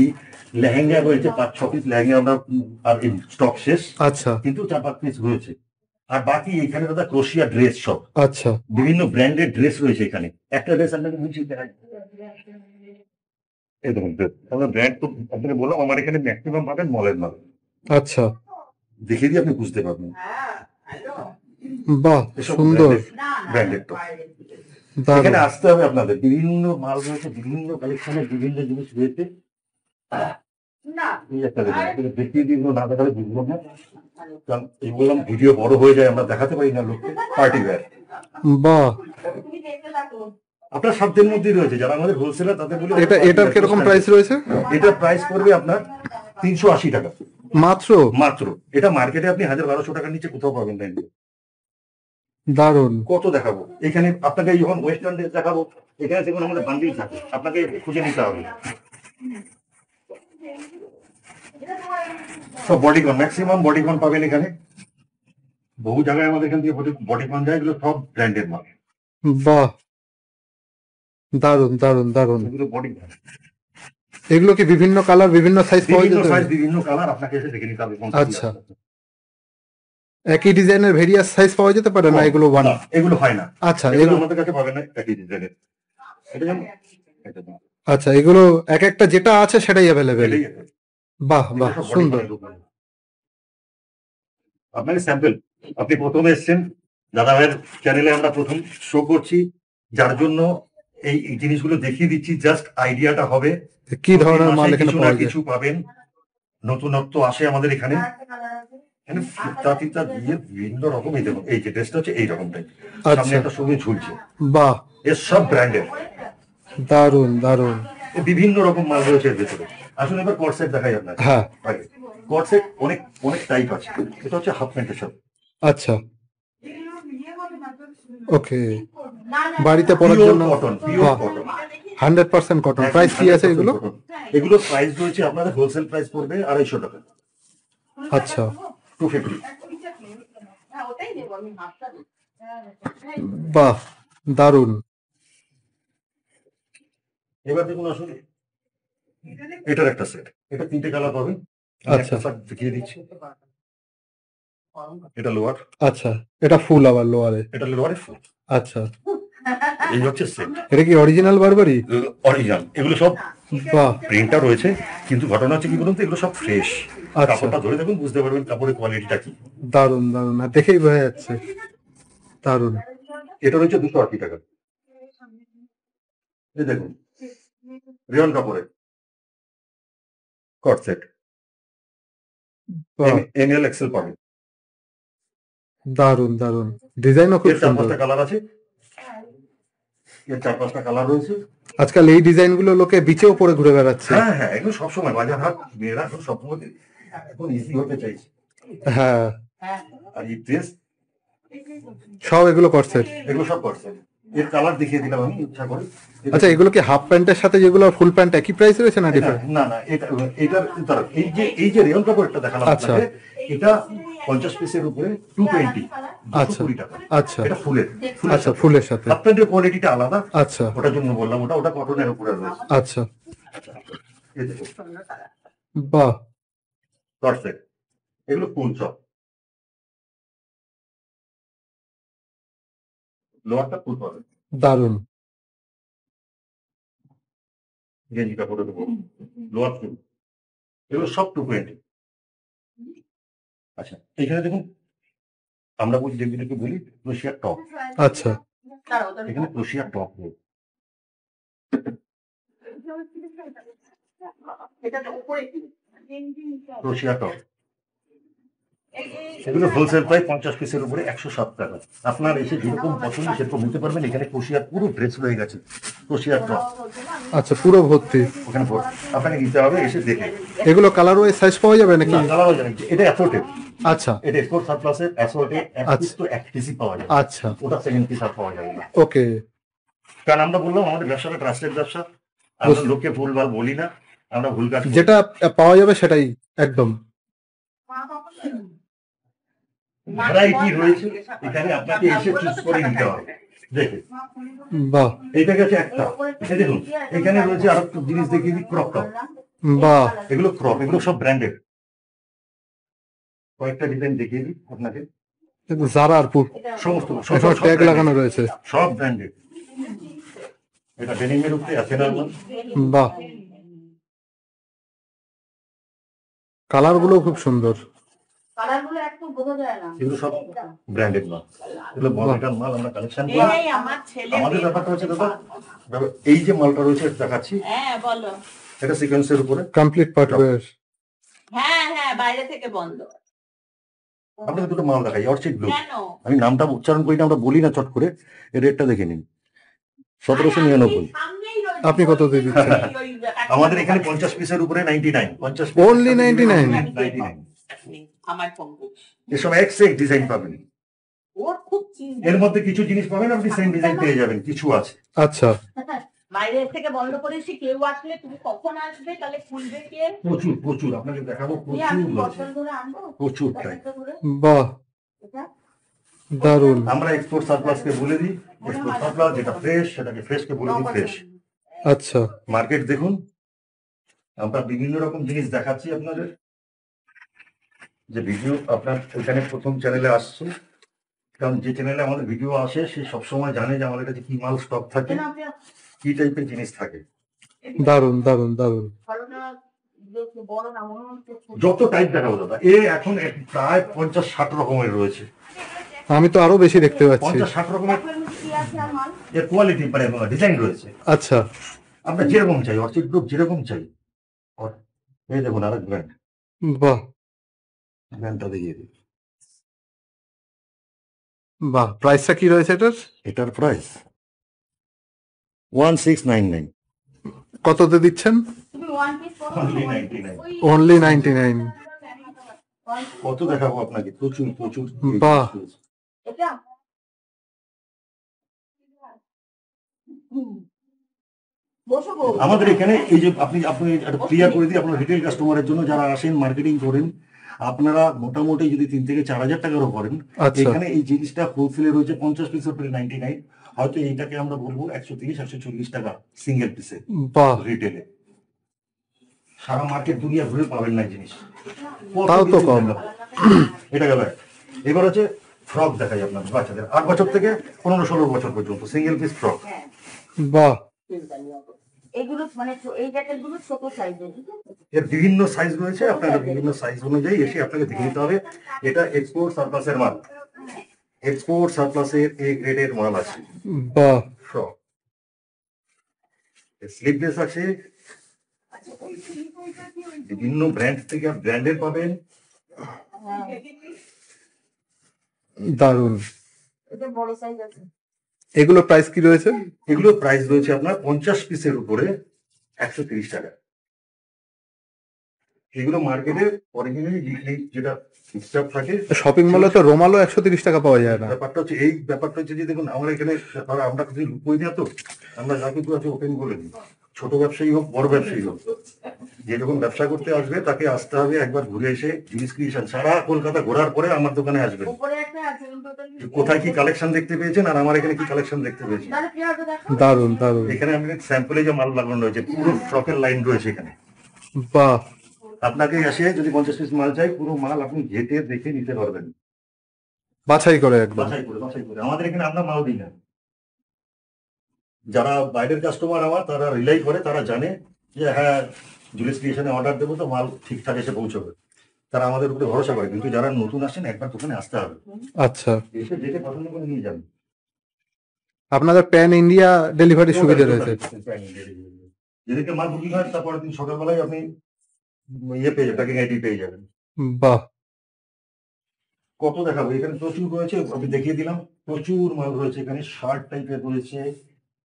S1: লেহেঙ্গা রয়েছে 5-6 পিস লেহেঙ্গা, আমরা আর স্টক শেষ,
S2: আচ্ছা
S1: কিন্তু 4-5 পিস রয়েছে। আর বাকি এখানে দাদা ক্রোশিয়া ড্রেস সব,
S2: আচ্ছা
S1: বিভিন্ন ব্র্যান্ডের ড্রেস রয়েছে এখানে। একটা ড্রেস আপনাকে বুঝি দেখাই, এই দেখুন ড্রেস। আমরা ব্র্যান্ড তো আপনাকে বললাম, আমার এখানে ম্যাক্সিমাম পাবেন মলের মাল।
S2: আচ্ছা,
S1: দেখে দিয়ে আপনি বুঝতে পারবেন।
S2: বাহ,
S1: এসব
S2: সুন্দর,
S1: ব্র্যান্ডেড তো।
S2: দারুণ।
S1: এখানে আসতে হবে আপনাদের, বিভিন্ন মাল রয়েছে, বিভিন্ন কালেকশনের বিভিন্ন জিনিস রয়েছে। এই একটা দেখুন, আপনাকে দেখিয়ে দিই, না দেখালে বুঝবো না, কারণ এই বললাম ভিডিও বড় হয়ে যায়, আমরা দেখাতে পারি না লোককে। পার্টি ওয়্যার
S2: বাহ,
S1: আপনার সাধ্যের মধ্যেই রয়েছে। যারা আমাদের হোলসেলার তাদের বলে,
S2: এটার কিরকম প্রাইস রয়েছে?
S1: এটার প্রাইস পড়বে আপনার 380 টাকা
S2: মাত্র?
S1: মাত্র। এটা মার্কেটে আপনি 1000-1200 টাকার নিচে কোথাও পাবেন না।
S2: দারুণ।
S1: কত দেখাবো এখানে আপনাকে, যখন ওয়েস্টার্ন ড্রেস দেখাবো, এখানে দেখুন আমাদের বান্ডিল থাকে, আপনাকে খুঁজে নিতে হবে। সব বডিকন, ম্যাক্সিমাম বডিকন পাবেন এখানে। বহু জায়গায় আমাদের এখান থেকে বডিকন যায়, এগুলো সব ব্র্যান্ডেড মাল।
S2: বাহ, দারুণ দারুণ দারুণ।
S1: এগুলো বডিকন,
S2: এগুলো কি বিভিন্ন কালার, বিভিন্ন সাইজ পাওয়া
S1: বিভিন্ন
S2: যেতে
S1: সাইজ,
S2: পারে?
S1: বিভিন্ন কালার, আপনাকে এসে দেখে নিতে হবে কোনটা কি
S2: আচ্ছা।
S1: আছে।
S2: একই ডিজাইনের ভেরিয়াস সাইজ পাওয়া যেতে পারে না এগুলো? ওয়ান,
S1: না, এগুলো হয় না।
S2: আচ্ছা,
S1: এগুলো
S2: এগুলো,
S1: আমাদের কাছে পাবেন না একই ডিজাইনের। এটা যেমন এটা যেমন,
S2: আচ্ছা, এগুলো এক একটা যেটা আছে সেটাই অ্যাভেলেবেল।
S1: এটাই আছে।
S2: বাহ বাহ,
S1: এটা সব
S2: সুন্দর।
S1: বডিকনের দোকান। আপনার স্যাম্পল, আপনি প্রথমে এসেছেন, দাদা ভাইয়ের চ্যানেলে আমরা প্রথম শো করছি, যার জন্য এই জিনিসগুলো দেখিয়ে দিচ্ছি, জাস্ট আইডিয়াটা হবে।
S2: কি ধরনের মাল
S1: মাসে
S2: এখানে
S1: কিছু না
S2: পাওয়া যায়?
S1: কিছু পাবেন, নতুনত্ব আসে আমাদের এখানে। এখানে ফিতা টিতা দিয়ে বিভিন্ন রকম, এই দেখুন, এই যে ড্রেসটা হচ্ছে এই রকমটাই, সামনে
S2: আচ্ছা,
S1: একটা সঙ্গে ঝুলছে,
S2: বাহ,
S1: এর সব ব্র্যান্ডের
S2: দারুণ দারুণ।
S1: বিভিন্ন রকম মাল রয়েছে এর ভেতরে। আসলে এবার কট সেট দেখাই আপনার।
S2: হ্যাঁ,
S1: কট সেট অনেক অনেক টাইপ আছে। এটা হচ্ছে হাফ প্যান্টের সব।
S2: আচ্ছা, ওকে, বাড়িতে পরার জন্য।
S1: কটন, পিওর
S2: বাহ,
S1: কটন,
S2: 100% কটন। প্রাইস কি আছে এগুলো?
S1: এগুলো প্রাইস রয়েছে আপনাদের, হোলসেল প্রাইস পড়বে 250 টাকা,
S2: আচ্ছা,
S1: 250।
S2: বাহ, দারুণ।
S1: এবার দেখুন, আসুন এটার একটা সেট, এটা 3টে কালার পাবেন। আমি
S2: আচ্ছা।
S1: একটা দেখিয়ে দিচ্ছি। এটা লোয়ার,
S2: আচ্ছা, এটা ফুল আবার লোয়ারে?
S1: এটা লোয়ারের ফুল।
S2: আচ্ছা,
S1: এই হচ্ছে সেট,
S2: এটা কি অরিজিনাল বারবারি?
S1: অরিজিনাল। এগুলো সব
S2: বাহ,
S1: প্রিন্টার রয়েছে, কিন্তু ঘটনা হচ্ছে কি বলুন তো, এগুলো সব ফ্রেশ।
S2: আচ্ছা।
S1: কাপড়টা ধরে দেখুন, বুঝতে পারবেন কাপড়ের কোয়ালিটিটা কি।
S2: দারুণ দারুণ, আর দেখেই বোঝা যাচ্ছে, দারুণ।
S1: এটা রয়েছে 280 টাকা। এই দেখুন, রিয়ন কাপড়ের কট সেট,
S2: বাহ,
S1: এমএল এক্সেল পাবেন।
S2: দারুণ দারুণ, ডিজাইনও খুব
S1: এর
S2: সুন্দর।
S1: 4-5টা কালার আছে, এর 4-5টা কালার রয়েছে।
S2: আজকাল এই ডিজাইন গুলো লোকে বিচেও পরে ঘুরে বেড়াচ্ছে।
S1: হ্যাঁ হ্যাঁ, এগুলো সবসময় বাজার হাট, মেয়েরা এখন সবসময় এখন ইজি হতে চাইছে।
S2: হ্যাঁ,
S1: আর এই ড্রেস,
S2: সব এগুলো করছে।
S1: এগুলো সব করছে। এর কালার দেখিয়ে দিলাম আমি ইচ্ছা করে।
S2: আচ্ছা, এগুলো কি হাফ প্যান্টের সাথে যেগুলো ফুল প্যান্ট একই প্রাইস রয়েছে না ডিফারেন্ট?
S1: না না, এটার দাঁড়ান, এই যে রেয়ন কাপড়টা দেখালাম
S2: আচ্ছা।
S1: আপনাকে, এটা 50 পিসের উপরে 220,
S2: আচ্ছা
S1: 220 টাকা।
S2: আচ্ছা
S1: এটা ফুলের,
S2: আচ্ছা, ফুলের সাথে।
S1: হাফ প্যান্টের কোয়ালিটিটা আলাদা,
S2: আচ্ছা
S1: ওটার জন্য বললাম। ওটা কটনের উপরে রয়েছে।
S2: আচ্ছা,
S1: এই দেখুন,
S2: বাহ,
S1: কট সেট, এগুলো ফুল সব। লোয়ারটা ফুল পাবে,
S2: দারুণ।
S1: গেঞ্জি কাপড়ের উপর লোয়ার ফুল, এগুলো সব 220। আচ্ছা, এখানে দেখুন, আমরা যেগুলোকে বলি ক্রোশিয়ার টপ,
S2: আচ্ছা,
S1: এখানে ক্রোশিয়ার টপ নেই। ক্রোশিয়া টপ, এগুলো হোলসেল প্রাইস 50 পিসের উপরে 107 টাকা। আপনার এসে যেরকম পছন্দ সেরকম নিতে পারবেন। এখানে ক্রোশিয়ার পুরো ড্রেস রয়ে গেছে, ক্রোশিয়ার টপ
S2: আচ্ছা, পুরো ভর্তি।
S1: ওখানে আপনাকে নিতে হবে, এসে দেখে।
S2: এগুলো কালার ওয়াইজ সাইজ পাওয়া যাবে নাকি?
S1: কালারও জানেন, এটা অ্যাথোটেপ,
S2: আচ্ছা
S1: এটা এক্সপোর্ট সারপ্লাসের অ্যাসর্টে এক পিসই পাওয়া যায়,
S2: আচ্ছা
S1: ওটা সেকেন্ড পিস আর পাওয়া যাবে না।
S2: ওকে
S1: কারণ আমরা বললাম আমাদের ব্যবসাটা ট্রাস্টেড ব্যবসা, আমরা লোককে ভুলভাল বলি না, আমরা ভুল কাজ করি না।
S2: যেটা পাওয়া যাবে সেটাই একদম।
S1: ভ্যারাইটি রয়েছে, এখানে আপনাকে এসে চুজ করে নিতে হবে। দেখুন
S2: বাহ
S1: এইটা গেছে একটা, এই দেখুন এখানে রয়েছে আর একটা জিনিস দেখিয়ে দিই, ক্রপ টপ।
S2: বাহ
S1: এগুলো ক্রপ, এগুলো সব ব্র্যান্ডেড। কয়েকটা ডিজাইন দেখিয়ে দিই আপনাকে,
S2: জারার
S1: সমস্ত
S2: এসব ট্যাগ লাগানো রয়েছে।
S1: সব ব্র্যান্ডেড। এটা ডেনিমের উপরে আছে না,
S2: বাহ কালার গুলো খুব সুন্দর।
S4: কালারগুলো একটু বোঝা যায় না।
S1: এগুলো সব ব্র্যান্ডেড মাল, এগুলো বড়টার মাল আমরা কালেকশন করি।
S4: এই আমার ছেলে
S1: আমাদের ব্যাপারটা হচ্ছে দাদা, এই যে মালটা রয়েছে দেখাচ্ছি,
S4: হ্যাঁ বলো।
S1: এটা সিকোয়েন্সের উপরে
S2: কমপ্লিট পার্টওয়্যার।
S4: হ্যাঁ হ্যাঁ বাইরে থেকে বন্ধ।
S1: আপনাকে দুটো মাল দেখাই, অর্চিড ব্লু।
S4: কেন?
S1: আমি নামটা উচ্চারণ করি না, আমরা বলি না চট করে। এর রেটটা দেখে নিন, 1799।
S2: আপনি কত দিয়ে দিচ্ছেন?
S1: আমাদের এখানে 50 পিসের উপরে 99, 50
S2: Only 99?
S1: 99।
S4: আমার ফোন
S1: এসব এক সে এক ডিজাইন পাবেন,
S4: ওর খুব চিন্তা।
S1: এর মধ্যে কিছু জিনিস পাবেন আপনি সেম ডিজাইন পেয়ে যাবেন, কিছু আছে।
S2: আচ্ছা
S4: বাইরে থেকে বন্ধ করেছি, কেউ আসলে তুমি কখন আসবে, তাহলে খুলবে কে?
S1: প্রচুর প্রচুর আপনাকে দেখাবো,
S4: এই আমি
S1: প্রচুর
S4: বছর
S1: রয়েছে,
S4: ধরে আনবো
S1: প্রচুর টাই।
S2: বাহ
S4: এটা
S2: দারুন।
S1: আমরা এক্সপোর্ট সারপ্লাসকে বলে দিই এক্সপোর্ট সারপ্লাস, যেটা ফ্রেশ সেটাকে ফ্রেশকে বলে দিই ফ্রেশ।
S2: আচ্ছা
S1: মার্কেট দেখুন, আমরা বিভিন্ন রকম জিনিস দেখাচ্ছি আপনাদের। যে ভিডিও আপনার এখানে প্রথম চ্যানেলে আসছে, কারণ যে চ্যানেলে আমাদের ভিডিও আসে সে সবসময় জানে যে আমাদের কাছে কি মাল স্টক থাকে, কি টাইপের জিনিস থাকে।
S2: দারুন দারুন দারুন।
S4: বড় না মনে হচ্ছে
S1: যত টাইপ দেখাবো দাদা, এখন প্রায় 50-60 রকমের রয়েছে।
S2: আমি তো আরো বেশি দেখতে পাচ্ছি।
S1: 50-60 রকমের
S4: কি আছে আর মাল?
S1: এর কোয়ালিটি মানে ডিজাইন রয়েছে।
S2: আচ্ছা
S1: আপনার যেরকম চাই, অর্চিড গ্রুপ যেরকম চাই। এই দেখুন আরেক ব্র্যান্ড,
S2: বাহ
S1: ব্র্যান্ডটা দেখিয়ে দিই।
S2: বাহ প্রাইসটা কি রয়েছে এটার?
S1: এটার প্রাইস 1699।
S2: কততে দিচ্ছেন?
S4: তুমি ওয়ান পিস
S1: Only 99।
S2: অনলি 99।
S1: কত দেখাবো আপনাকে, প্রচুর প্রচুর।
S2: বাহ।
S4: এটা বসো গো।
S1: আমাদের এখানে এই যে আপনি ক্লিয়ার করে দিই আপনার রিটেল কাস্টমারের জন্য, যারা আসেন মার্কেটিং করেন, আপনারা মোটামুটি যদি 3 থেকে 4,000 টাকারও করেন,
S2: আচ্ছা
S1: এখানে এই জিনিসটা হোলসেলে রয়েছে 50 পিসের উপরে 99। হয়তো এইটাকে আমরা বলবো 130-140 টাকা সিঙ্গেল পিসে
S2: বাহ
S1: রিটেলে। সারা মার্কেট দুনিয়া ঘুরে পাবেন না এই জিনিস,
S2: তাও তো কম।
S1: এটা গেল। এবার হচ্ছে ফ্রক দেখাই আপনার বাচ্চাদের 8 বছর থেকে 15-16 বছর পর্যন্ত সিঙ্গেল পিস ফ্রক।
S2: বাহ
S4: এগুলো মানে এই জ্যাকেটগুলো ছোট সাইজের।
S1: এর বিভিন্ন সাইজ রয়েছে, আপনারা বিভিন্ন সাইজ অনুযায়ী এসে আপনাকে দেখে নিতে হবে। এটা এক্সপোর্ট সারপ্লাসের মাল, এক্সপোর্ট সারপ্লাসের এ গ্রেডের মাল আছে।
S2: বাহ
S1: ফ্রক স্লিভলেস আছে, বিভিন্ন ব্র্যান্ড থেকে ব্র্যান্ডের পাবেন।
S2: দারুন।
S4: এটা বড় সাইজ আছে।
S2: এগুলো প্রাইস কি রয়েছে?
S1: এগুলো প্রাইস রয়েছে আপনার 50 পিসের উপরে 130 টাকা। এগুলো মার্কেটে অরিজিনালি যেটা ফিক্সচার থাকে।
S2: শপিং মলে তো রোমালও 130 টাকা পাওয়া যায় না।
S1: ব্যাপারটা হচ্ছে যে দেখুন আমরা এখানে আমরা কিছু লুকোই না, তো আমরা যা কিছু আছে ওপেন করে দিই। ছোট ব্যবসায়ী হোক বড় ব্যবসায়ী হোক, যেরকম ব্যবসা করতে আসবে তাকে আসতে হবে একবার ঘুরে এসে জুলিস ক্রিয়েশন সারা কলকাতা ঘোরার পরে আমার দোকানে আসবেন।
S4: উপরে একটা আছে কিন্তু
S1: কোথায় কি কালেকশন দেখতে পেয়েছেন আর আমার এখানে কি কালেকশন দেখতে পেয়েছেন।
S4: তাহলে কি হবে দেখো।
S2: দারুন দারুন।
S1: এখানে আমি স্যাম্পলে যে মাল লাগানো রয়েছে, পুরো ফ্রকের লাইন রয়েছে এখানে।
S2: বাহ
S1: আপনাকে এসে যদি 50 পিস মাল চাই, পুরো মাল আপনি ঘেটে দেখে নিতে পারবেন,
S2: বাছাই করে একদম।
S1: বাছাই করে। আমাদের এখানে আমরা মাল দিই না। যারা বাইরের কাস্টমার আমার, তারা রিলাই করে, তারা জানে যে হ্যাঁ জুলিস ক্রিয়েশনে অর্ডার দেবো তো মাল ঠিকঠাক এসে পৌঁছবে, তারা আমাদের উপরে ভরসা করে। কিন্তু যারা নতুন আসেন একবার দোকানে আসতে হবে,
S2: আচ্ছা
S1: এসে দেখে পছন্দ করে নিয়ে যাবেন।
S2: আপনাদের প্যান ইন্ডিয়া ডেলিভারি সুবিধা রয়েছে।
S1: যেদিকে মাল বুকিং হয় তারপরে দিন সকালবেলায় আপনি ইয়ে পেয়ে যাবেন, ট্র্যাকিং আইডি পেয়ে যাবেন।
S2: বাহ
S1: কত দেখাবো, এখানে প্রচুর রয়েছে, আমি দেখিয়ে দিলাম। প্রচুর মাল রয়েছে এখানে, শার্ট টাইপের রয়েছে,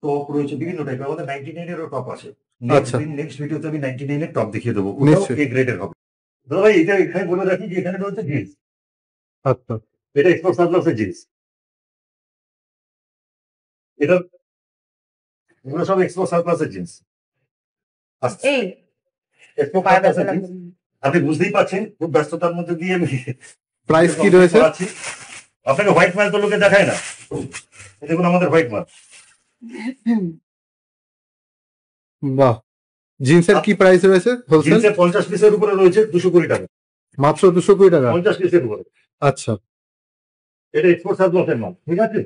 S1: টপ রয়েছে, বিভিন্ন টাইপের। আমাদের 99 এরও টপ আছে।
S2: আচ্ছা।
S1: নেক্সট ভিডিওতে আমি 99 এর টপ দেখিয়ে দেবো, ওটাও
S2: নিশ্চয়ই।
S1: এ গ্রেডের হবে। দাদা ভাই এটা এখানে বলে রাখি যে এখানে রয়েছে জিন্স,
S2: আচ্ছা
S1: এটা এক্সপোর্ট সারপ্লাসের জিনিস। এটা এগুলো সব এক্সপোর্ট সারপ্লাসের জিনিস।
S4: এই
S1: এক্সপোর্ট
S4: পায়ে ব্যথা
S1: সারপ্লাসের
S4: লাগবে।
S1: জিনিস আপনি বুঝতেই পারছেন, খুব ব্যস্ততার মধ্যে দিয়ে আমি
S2: প্রাইস কি রয়েছে?
S1: করাচ্ছি। আপনাকে হোয়াইট মাল তো লোকে দেখায় না, এই দেখুন আমাদের হোয়াইট মাল।
S2: বাহ, জিন্সের কি প্রাইস রয়েছে হোলসেল?
S1: জিন্সের 50 পিসের উপরে রয়েছে 220 টাকা,
S2: মাত্র 220 টাকা।
S1: 50 পিসের উপরে।
S2: আচ্ছা
S1: এটা এক্সপোর্ট সারপ্লাসের মাল, ঠিক আছে।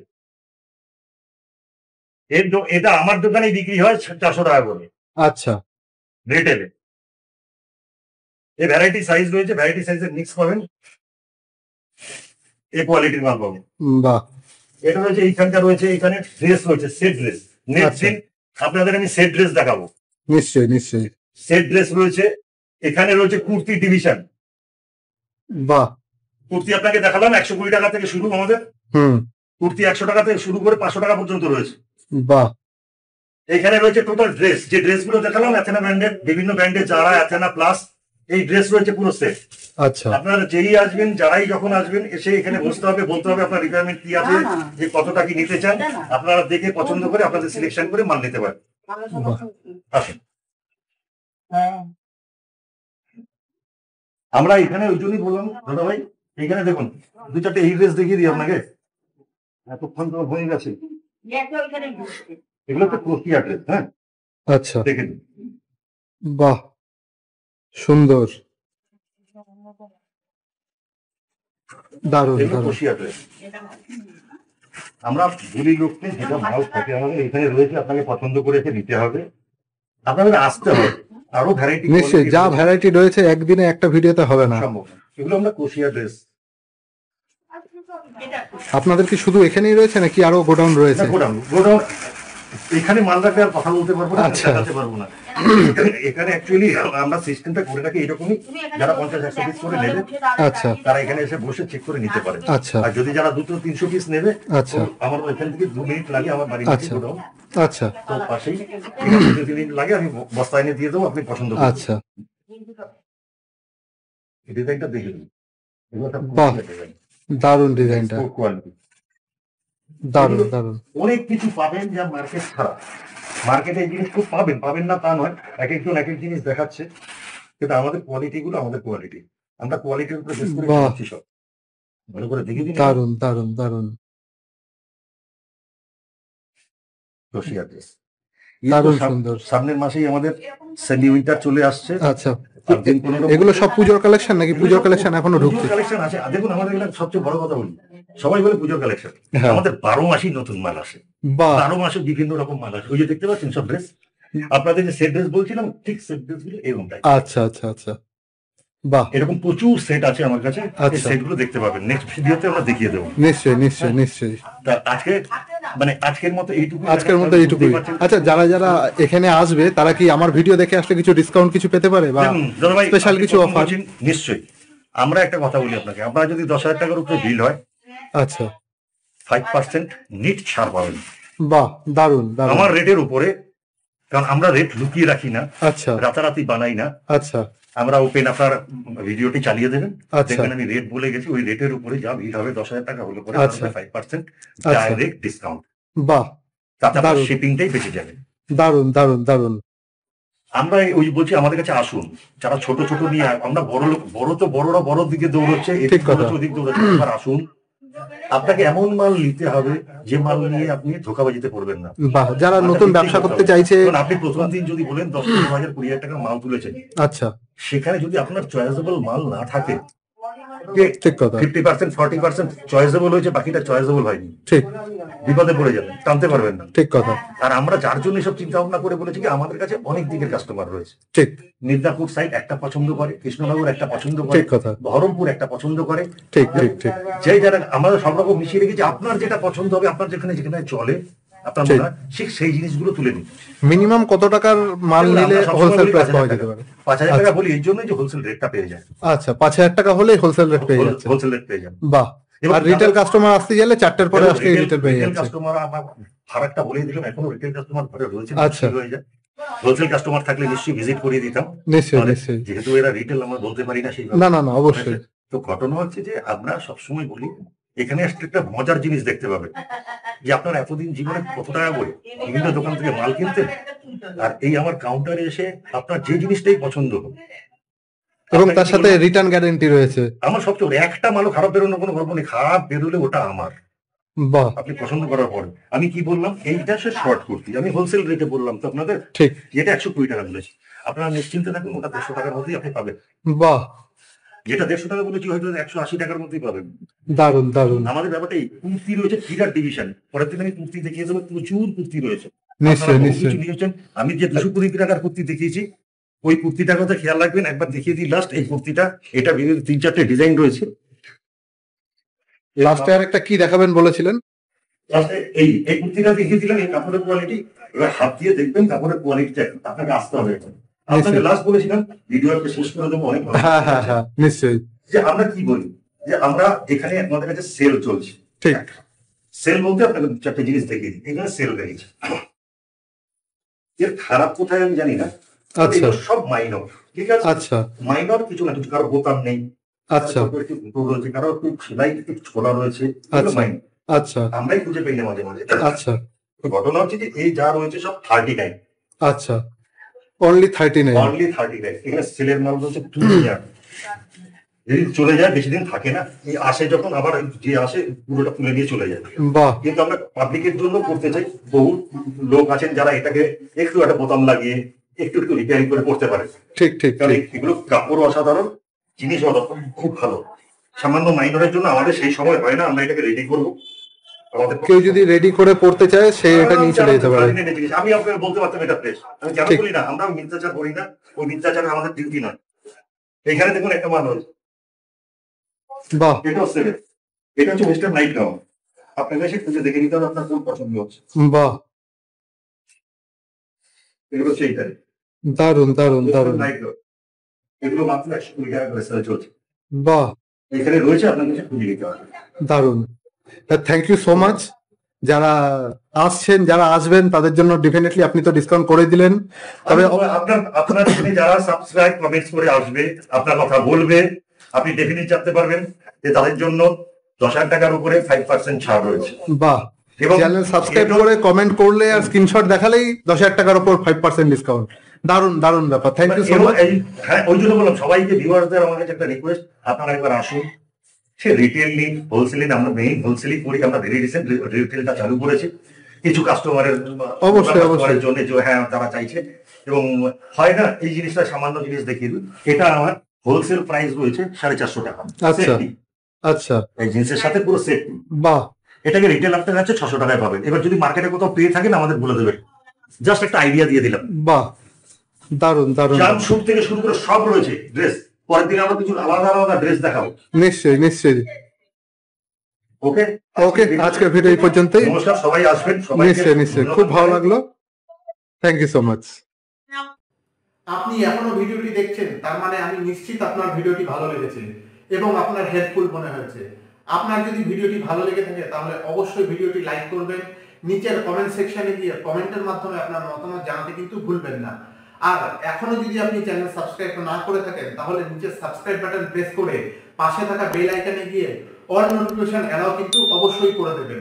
S1: এটা আমার দোকানে বিক্রি হয় 400 টাকা করে
S2: আচ্ছা
S1: রিটেলে। এই ভ্যারাইটি সাইজ রয়েছে, ভ্যারাইটি সাইজের মিক্স পাবেন, এই কোয়ালিটির মাল পাবেন।
S2: বাহ
S1: এটা রয়েছে, এইখানকার রয়েছে, এখানে ড্রেস রয়েছে, সেট ড্রেস। নেক্সট
S2: আচ্ছা।
S1: দিন আপনাদের আমি সেট ড্রেস দেখাবো।
S2: নিশ্চয়ই নিশ্চয়ই।
S1: সেট ড্রেস রয়েছে, এখানে রয়েছে কুর্তি ডিভিশন।
S2: বাহ
S1: কুর্তি আপনাকে দেখালাম 120 টাকা থেকে শুরু আমাদের।
S2: হুম
S1: কুর্তি 100 টাকা থেকে শুরু করে 500 টাকা পর্যন্ত রয়েছে।
S2: বাহ
S1: এখানে রয়েছে টোটাল ড্রেস, যে ড্রেসগুলো দেখালাম অ্যাথেনা ব্র্যান্ডের, বিভিন্ন ব্র্যান্ডের, যারা অ্যাথেনা প্লাস, এই ড্রেস রয়েছে পুরো সেট।
S2: আচ্ছা
S1: আপনারা যেই আসবেন, যারাই যখন আসবেন, এসে এখানে বসতে হবে, বলতে হবে আপনার রিকোয়ারমেন্ট কি আছে, যে কতটা কি নিতে চান, আপনারা দেখে পছন্দ করে আপনাদের সিলেকশন করে মাল নিতে পারেন। আসুন,
S4: হ্যাঁ
S1: আমরা এখানে ওই জন্যই বললাম দাদা ভাই, এখানে দেখুন 2-4টে এই ড্রেস দেখিয়ে দিই আপনাকে, এতক্ষণ তো হয়ে গেছে। এগুলো তো ক্রোশিয়া ড্রেস, হ্যাঁ
S2: আচ্ছা
S1: দেখে দিন।
S2: বাহ সুন্দর, দারুণ
S1: এগুলো
S2: দারুণ।
S1: ক্রোশিয়া ড্রেস। আমরা বলি লোককে যেটা মাল থাকে আমাদের এখানে রয়েছে, আপনাকে পছন্দ করে এসে নিতে হবে, আপনাদের আসতে হবে। আরো ভ্যারাইটি
S2: নিশ্চয়ই, যা ভ্যারাইটি রয়েছে একদিনে একটা ভিডিওতে হবে না।
S1: সম্ভব না। এগুলো আমরা ক্রোশিয়া ড্রেস।
S2: আপনাদের কি শুধু এখানেই রয়েছে নাকি আরো গোডাউন রয়েছে?
S1: গোডাউন এখানে মাল রাখলে আর কথা বলতে পারবো না,
S2: আচ্ছা।
S1: দেখাতে পারবো না। এখানে অ্যাকচুয়ালি আমরা সিস্টেমটা করে রাখি এরকমই, যারা 50-100 পিস করে নেবে
S2: আচ্ছা
S1: তারা এখানে এসে বসে চেক করে নিতে পারে।
S2: আচ্ছা
S1: আর যদি যারা 200-300 পিস নেবে,
S2: আচ্ছা
S1: আমার এখান থেকে 2 মিনিট লাগে, আমার বাড়ি
S2: আচ্ছা।
S1: গোডাউন
S2: আচ্ছা
S1: তো পাশেই, এখানে 2-3 মিনিট লাগে, আমি বস্তা এনে দিয়ে দেবো, আপনি পছন্দ করুন।
S2: আচ্ছা
S1: এই ডিজাইনটা দেখে নিন, এগুলো সব
S2: বাহ।
S1: ক্রোশিয়া ডিজাইন,
S2: দারুণ ডিজাইনটা,
S1: export quality।
S2: দারুণ দারুণ।
S1: অনেক কিছু পাবেন যা মার্কেট ছাড়া, মার্কেটে এই জিনিস খুব পাবেন না তা নয়, এক একজন এক এক জিনিস দেখাচ্ছে, কিন্তু আমাদের কোয়ালিটি গুলো আমাদের কোয়ালিটি, আমরা কোয়ালিটির উপরে বেস করে
S2: বাহ।
S1: করছি সব। ভালো করে দেখে দিন।
S2: দারুণ দারুণ দারুণ
S1: ক্রোশিয়া ড্রেস।
S2: দারুণ সুন্দর।
S1: সামনের মাসেই আমাদের সেমি উইন্টার চলে আসছে।
S2: আচ্ছা
S1: আর দিন 15
S2: এগুলো সব পুজোর কালেকশন নাকি পুজোর কালেকশন এখনো ঢুকছে?
S1: কালেকশন আছে। আর দেখুন আমাদের এখানে সবচেয়ে বড় কথা বলি, সবাই বলে পুজোর কালেকশন,
S2: হ্যাঁ।
S1: আমাদের 12 মাসই নতুন মাল আসে,
S2: বাহ
S1: 12 মাসে বিভিন্ন রকম মাল আসে। ওই যে দেখতে পাচ্ছেন সব ড্রেস, আপনাদের যে সেট ড্রেস বলছিলাম, ঠিক সেট ড্রেস গুলো এরকম টাইপ।
S2: আচ্ছা আচ্ছা আচ্ছা বাহ
S1: এরকম প্রচুর সেট আছে আমার কাছে, এই
S2: আচ্ছা।
S1: সেটগুলো দেখতে পাবেন, নেক্সট ভিডিওতে আমরা দেখিয়ে দেবো।
S2: নিশ্চয়ই নিশ্চয়ই নিশ্চয়ই।
S1: তা আজকে আজকের মতো এইটুকু,
S2: আজকের মতো এইটুকুই। আচ্ছা যারা যারা এখানে আসবে তারা কি আমার ভিডিও দেখে আসলে কিছু ডিসকাউন্ট কিছু পেতে পারে বা স্পেশাল কিছু অফার?
S1: নিশ্চয়ই। আমরা একটা কথা বলি আপনাকে, আপনার যদি 10,000 টাকার উপরে বিল হয়,
S2: আচ্ছা
S1: 5% নিট ছাড় পাবেন
S2: বাহ দারুণ দারুণ।
S1: আমার রেটের উপরে, কারণ আমরা রেট লুকিয়ে রাখি না,
S2: আচ্ছা
S1: রাতারাতি বানাই না,
S2: আচ্ছা
S1: আমরা ওপেন, আপনার ভিডিওটি চালিয়ে দেবেন,
S2: আচ্ছা।
S1: দেখবেন আমি রেট বলে গেছি, ওই রেটের উপরে যা বিল হবে 10,000 টাকা হলে পরে
S2: আচ্ছা।
S1: 5%
S2: আচ্ছা।
S1: ডাইরেক্ট ডিসকাউন্ট,
S2: বাহ
S1: তাতে আপনার
S2: দারুণ।
S1: শিপিংটাই বেঁচে যাবে।
S2: দারুণ দারুণ দারুণ।
S1: আমরা ওই বলছি আমাদের কাছে আসুন, যারা ছোট ছোট নিয়ে, আমরা বড় লোক, বড় তো বড়রা বড় দিকে দৌড়চ্ছে,
S2: ঠিক কথা।
S1: ওদিক দৌড়চ্ছে, এবার আসুন, আপনাকে এমন মাল নিতে হবে যে মাল নিয়ে আপনি ধোকাবাজিতে পড়বেন না।
S2: বাহ যারা নতুন ব্যবসা করতে চাইছে,
S1: কারণ আপনি প্রথম দিন যদি বলেন 10,000, 20,000 টাকার মাল তুলেছেন,
S2: আচ্ছা
S1: সেখানে যদি আপনার চয়েসেবল মাল না থাকে,
S2: ঠিক কথা
S1: 50% 40% চয়েসেবল হয়েছে, বাকিটা চয়েসেবল হয়নি,
S2: ঠিক
S1: বিপদে পড়ে যাবেন, টানতে পারবেন না।
S2: ঠিক কথা
S1: আর আমরা যার জন্য সব চিন্তা ভাবনা করে বলেছি কি, আমাদের কাছে অনেক দিকের কাস্টমার রয়েছে।
S2: ঠিক
S1: মির্জাপুর সাইড একটা পছন্দ করে, কৃষ্ণনগর একটা পছন্দ করে,
S2: ঠিক কথা
S1: বহরমপুর একটা পছন্দ করে,
S2: ঠিক ঠিক ঠিক
S1: যে যারা আমরা সব রকম মিশিয়ে রেখেছি, আপনার যেটা পছন্দ হবে, আপনার যেখানে যেখানে চলে, আপনার
S2: ঠিক।
S1: মনে হয় ঠিক সেই জিনিসগুলো তুলে নিন।
S2: মিনিমাম কত টাকার মাল নিলে
S1: আমরা সবসময়
S2: হোলসেল
S1: বলি
S2: প্রাইস
S1: 5,000
S2: পাওয়া যেতে
S1: টাকা।
S2: পারে?
S1: 5,000 টাকা বলি এই জন্য যে হোলসেল রেটটা পেয়ে যায়,
S2: আচ্ছা 5,000 টাকা হলেই হোলসেল রেট পেয়ে যাচ্ছে।
S1: হোলসেল রেট পেয়ে যায়।
S2: বাহ
S1: এবং
S2: আর রিটেল কাস্টমার আসতে গেলে 4টের পরে আসলে রিটেল পেয়ে যাচ্ছে।
S1: কাস্টমার আমার ফারাকটা বলে দিলাম, এখনো রিটেল কাস্টমার ঘরে রয়েছে,
S2: আচ্ছা।
S1: হয়ে যায়। হোলসেল কাস্টমার থাকলে নিশ্চয়ই ভিজিট করিয়ে দিতাম,
S2: নিশ্চয়ই
S1: তাহলে
S2: নিশ্চয়ই।
S1: যেহেতু এরা রিটেল আমরা বলতে পারি না, সেই
S2: না না না অবশ্যই।
S1: তো ঘটনা হচ্ছে যে আমরা সবসময় বলি এখানে আসলে একটা মজার জিনিস দেখতে পাবে, যে আপনার এতদিন জীবনে কত টাকা বই বিভিন্ন দোকান থেকে মাল কিনতেন, আর এই আমার কাউন্টারে এসে আপনার যে জিনিসটাই পছন্দ হোক,
S2: এবং তার সাথে রিটার্ন গ্যারান্টি রয়েছে।
S1: আমার সবচেয়ে বড়, একটা মালও খারাপ বেরোনোর কোনো গল্প নেই, খারাপ বেরোলে ওটা আমার,
S2: বাহ,
S1: আপনি পছন্দ করার পরে। আমি কি বললাম, এইটা সে শর্ট কুর্তি, আমি হোলসেল রেটে বললাম তো আপনাদের,
S2: ঠিক,
S1: যেটা 120 টাকা বলেছি, আপনারা নিশ্চিন্তে থাকুন, ওটা 150 টাকার মধ্যেই আপনি পাবেন।
S2: বাহ,
S1: যেটা 150 টাকা বলেছি হয়তো 180 টাকার মধ্যেই পাবেন।
S2: দারুন দারুন,
S1: আমাদের ব্যাপারটাই কুর্তি রয়েছে বিরাট ডিভিশন, পরের দিন আমি কুর্তি দেখিয়ে দেবো, প্রচুর কুর্তি রয়েছে।
S2: নিশ্চয়ই
S1: আপনারা বহু
S2: নিশ্চয়ই,
S1: কিছু নিয়েছেন, আমি যে 220 টাকার কুর্তি দেখিয়েছি, ওই কুর্তিটার কথা খেয়াল রাখবেন, একবার দেখিয়ে দিই লাস্ট এই কুর্তিটা, এটা বিভিন্ন 3-4টে ডিজাইন রয়েছে।
S2: লাস্টে আর একটা কি দেখাবেন বলেছিলেন?
S1: লাস্টে এই এই কুর্তিটা দেখিয়েছিলাম, এই কাপড়ের কোয়ালিটি, এবার হাত দিয়ে দেখবেন কাপড়ের কোয়ালিটিটা আপনাকে আসতে হবে। আপনাকে লাস্ট বলেছিলাম ভিডিওটা শেষ করে দেবো, অনেক ভালো।
S2: হ্যাঁ হ্যাঁ হ্যাঁ, নিশ্চয়ই,
S1: যে আমরা কি বলি, যে আমরা এখানে আমাদের কাছে সেল চলছে।
S2: ঠিক,
S1: সেল বলতে আপনাকে 4টে জিনিস দেখিয়ে দিই, এখানে সেল বেরিয়েছে। এর খারাপ কোথায় আমি জানি না,
S2: আচ্ছা
S1: এগুলো সব মাইনর, ঠিক আছে,
S2: আচ্ছা
S1: মাইনর কিছু না, কিছু কারো বোতাম নেই,
S2: আচ্ছা
S1: একটু ফুটো রয়েছে, কারো একটু সেলাই একটু ছোলা রয়েছে,
S2: আচ্ছা
S1: minor।
S2: আচ্ছা
S1: আমরাই খুঁজে পাই না মাঝে মাঝে।
S2: আচ্ছা
S1: ঘটনা হচ্ছে যে এই যা রয়েছে সব 39,
S2: আচ্ছা, অনলি 39,
S1: অনলি 39। এখানে সেলের মাল রয়েছে 2000, যদি চলে যায় বেশি দিন থাকে না, এই আসে যখন আবার যে আসে পুরোটা তুলে নিয়ে চলে যায়।
S2: বাহ,
S1: কিন্তু আমরা পাবলিকের জন্য করতে চাই, বহু লোক আছেন যারা এটাকে একটু একটা বোতাম লাগিয়ে একটু একটু রিপেয়ারিং করে করতে পারে,
S2: ঠিক ঠিক
S1: কারণ
S2: ঠিক,
S1: এগুলো কাপড় অসাধারণ, জিনিস খুব ভালো। সামান্য মাইনরের জন্য আমাদের সেই সময় হয় না, আমরা এটাকে রেডি করবো। আমাদের
S2: কেউ যদি রেডি করে পড়তে চায় সে এটা নিয়ে চলে যেতে পারে।
S1: আমি আপনাকে বলতে পারতাম এটা ফ্রেশ, আমি কেন
S2: ঠিক।
S1: বলি না, আমরা মিথ্যাচার করি না, ওই মিথ্যাচার আমাদের ডিউটি নয়। এখানে দেখুন একটা মাল হচ্ছে,
S2: বাহ,
S1: এটা হচ্ছে এটা হচ্ছে ওয়েস্টার্ন নাইট গাউন, আপনাকে এসে খুঁজে দেখে নিতে হবে আপনার কোন পছন্দ হচ্ছে।
S2: বাহ,
S1: এগুলো হচ্ছে এইটাই
S2: দারুন দারুন দারুন,
S1: নাইট গাউন, এগুলো মাত্র 120 টাকা করে সেল চলছে।
S2: বাহ,
S1: এখানে রয়েছে, আপনার কাছে খুঁজে নিতে হবে।
S2: দারুন, থ্যাংক ইউ সো মাচ। যারা আসছেন, যারা আসবেন তাদের জন্য ডেফিনেটলি আপনি তো ডিসকাউন্ট করে দিলেন, তবে
S1: আপনার এখানে যারা সাবস্ক্রাইব কমেন্টস করে আসবে, আপনার কথা বলবে, আপনি ডেফিনেটলি জানতে পারবেন যে তাদের জন্য 10,000 টাকার উপরে 5% ছাড় রয়েছে।
S2: বাহ,
S1: এবং
S2: চ্যানেল সাবস্ক্রাইব করে কমেন্ট করলে আর স্ক্রিনশট দেখালেই 10,000 টাকার উপর 5% ডিসকাউন্ট। দারুন দারুন ব্যাপার, থ্যাংক ইউ সো মাচ।
S1: হ্যাঁ, ওই জন্য বললাম সবাইকে, ভিউয়ারদের আমার কাছে একটা রিকোয়েস্ট, আপনারা একবার আসুন। সে রিটেল নিন, হোলসেল নিন, আমরা মেইন হোলসেলই করি, আমরা ভেরি রিসেন্ট রিটেলটা চালু করেছি কিছু কাস্টমারের
S2: অবশ্যই
S1: জন্য, যে হ্যাঁ তারা চাইছে। এবং হয় না এই জিনিসটা, সামান্য জিনিস দেখিয়ে দিন, এটা আমার হোলসেল প্রাইস রয়েছে 450 টাকা।
S2: আচ্ছা আচ্ছা,
S1: এই জিনিসের সাথে পুরো সেট,
S2: বাহ,
S1: এটাকে রিটেল আপনার কাছে 600 টাকায় পাবেন। এবার যদি মার্কেটে কোথাও পেয়ে থাকেন আমাদের বলে দেবেন, জাস্ট একটা আইডিয়া দিয়ে দিলাম।
S2: বাহ, দারুন দারুন,
S1: জাম্প শুট থেকে শুরু করে সব রয়েছে ড্রেস, পরের দিন আমরা কিছু আলাদা আলাদা ড্রেস দেখাবো।
S2: নিশ্চয়ই নিশ্চয়ই,
S1: ওকে
S2: ওকে, আজকের ভিডিও এই পর্যন্তই।
S1: নমস্কার, সবাই আসবেন।
S2: নিশ্চয়ই নিশ্চয়ই, খুব ভালো লাগলো, থ্যাংক ইউ সো মাচ।
S3: আপনি এখনো ভিডিওটি দেখছেন, তার মানে আমি নিশ্চিত আপনার ভিডিওটি ভালো লেগেছে এবং আপনার হেল্পফুল মনে হয়েছে। আপনার যদি ভিডিওটি ভালো লেগে থাকে তাহলে অবশ্যই ভিডিওটি লাইক করবেন, নিচের কমেন্ট সেকশনে গিয়ে কমেন্টের মাধ্যমে আপনার মতামত জানাতে কিন্তু ভুলবেন না। আর এখনো যদি আপনি চ্যানেল সাবস্ক্রাইব না করে থাকেন তাহলে নিচের সাবস্ক্রাইব বাটন প্রেস করে পাশে থাকা বেল আইকনে গিয়ে অল নোটিফিকেশন এলাও কিন্তু অবশ্যই করে দেবেন।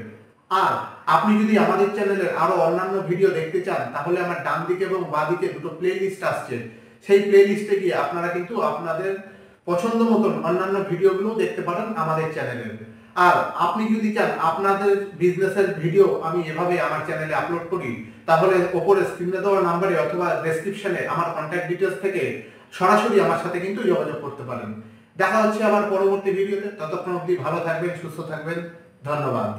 S3: আর আপনি যদি আমাদের চ্যানেলের আরো অন্যান্য ভিডিও দেখতে চান তাহলে আমার ডান দিকে এবং বাঁ দিকে দুটো প্লেলিস্ট আসছে, সেই প্লেলিস্টে গিয়ে আপনারা কিন্তু আপনাদের পছন্দ মতন অন্যান্য ভিডিওগুলো দেখতে পারেন আমাদের চ্যানেলের। আর আপনি যদি চান আপনাদের বিজনেসের ভিডিও আমি এভাবে আমার চ্যানেলে আপলোড করি, তাহলে ওপরে স্ক্রিনে দেওয়া নাম্বারে অথবা ডেসক্রিপশনে আমার কন্ট্যাক্ট ডিটেইলস থেকে সরাসরি আমার সাথে কিন্তু যোগাযোগ করতে পারেন। দেখা হচ্ছে আবার পরবর্তী ভিডিওতে, ততক্ষণ অবধি ভালো থাকবেন, সুস্থ থাকবেন, ধন্যবাদ।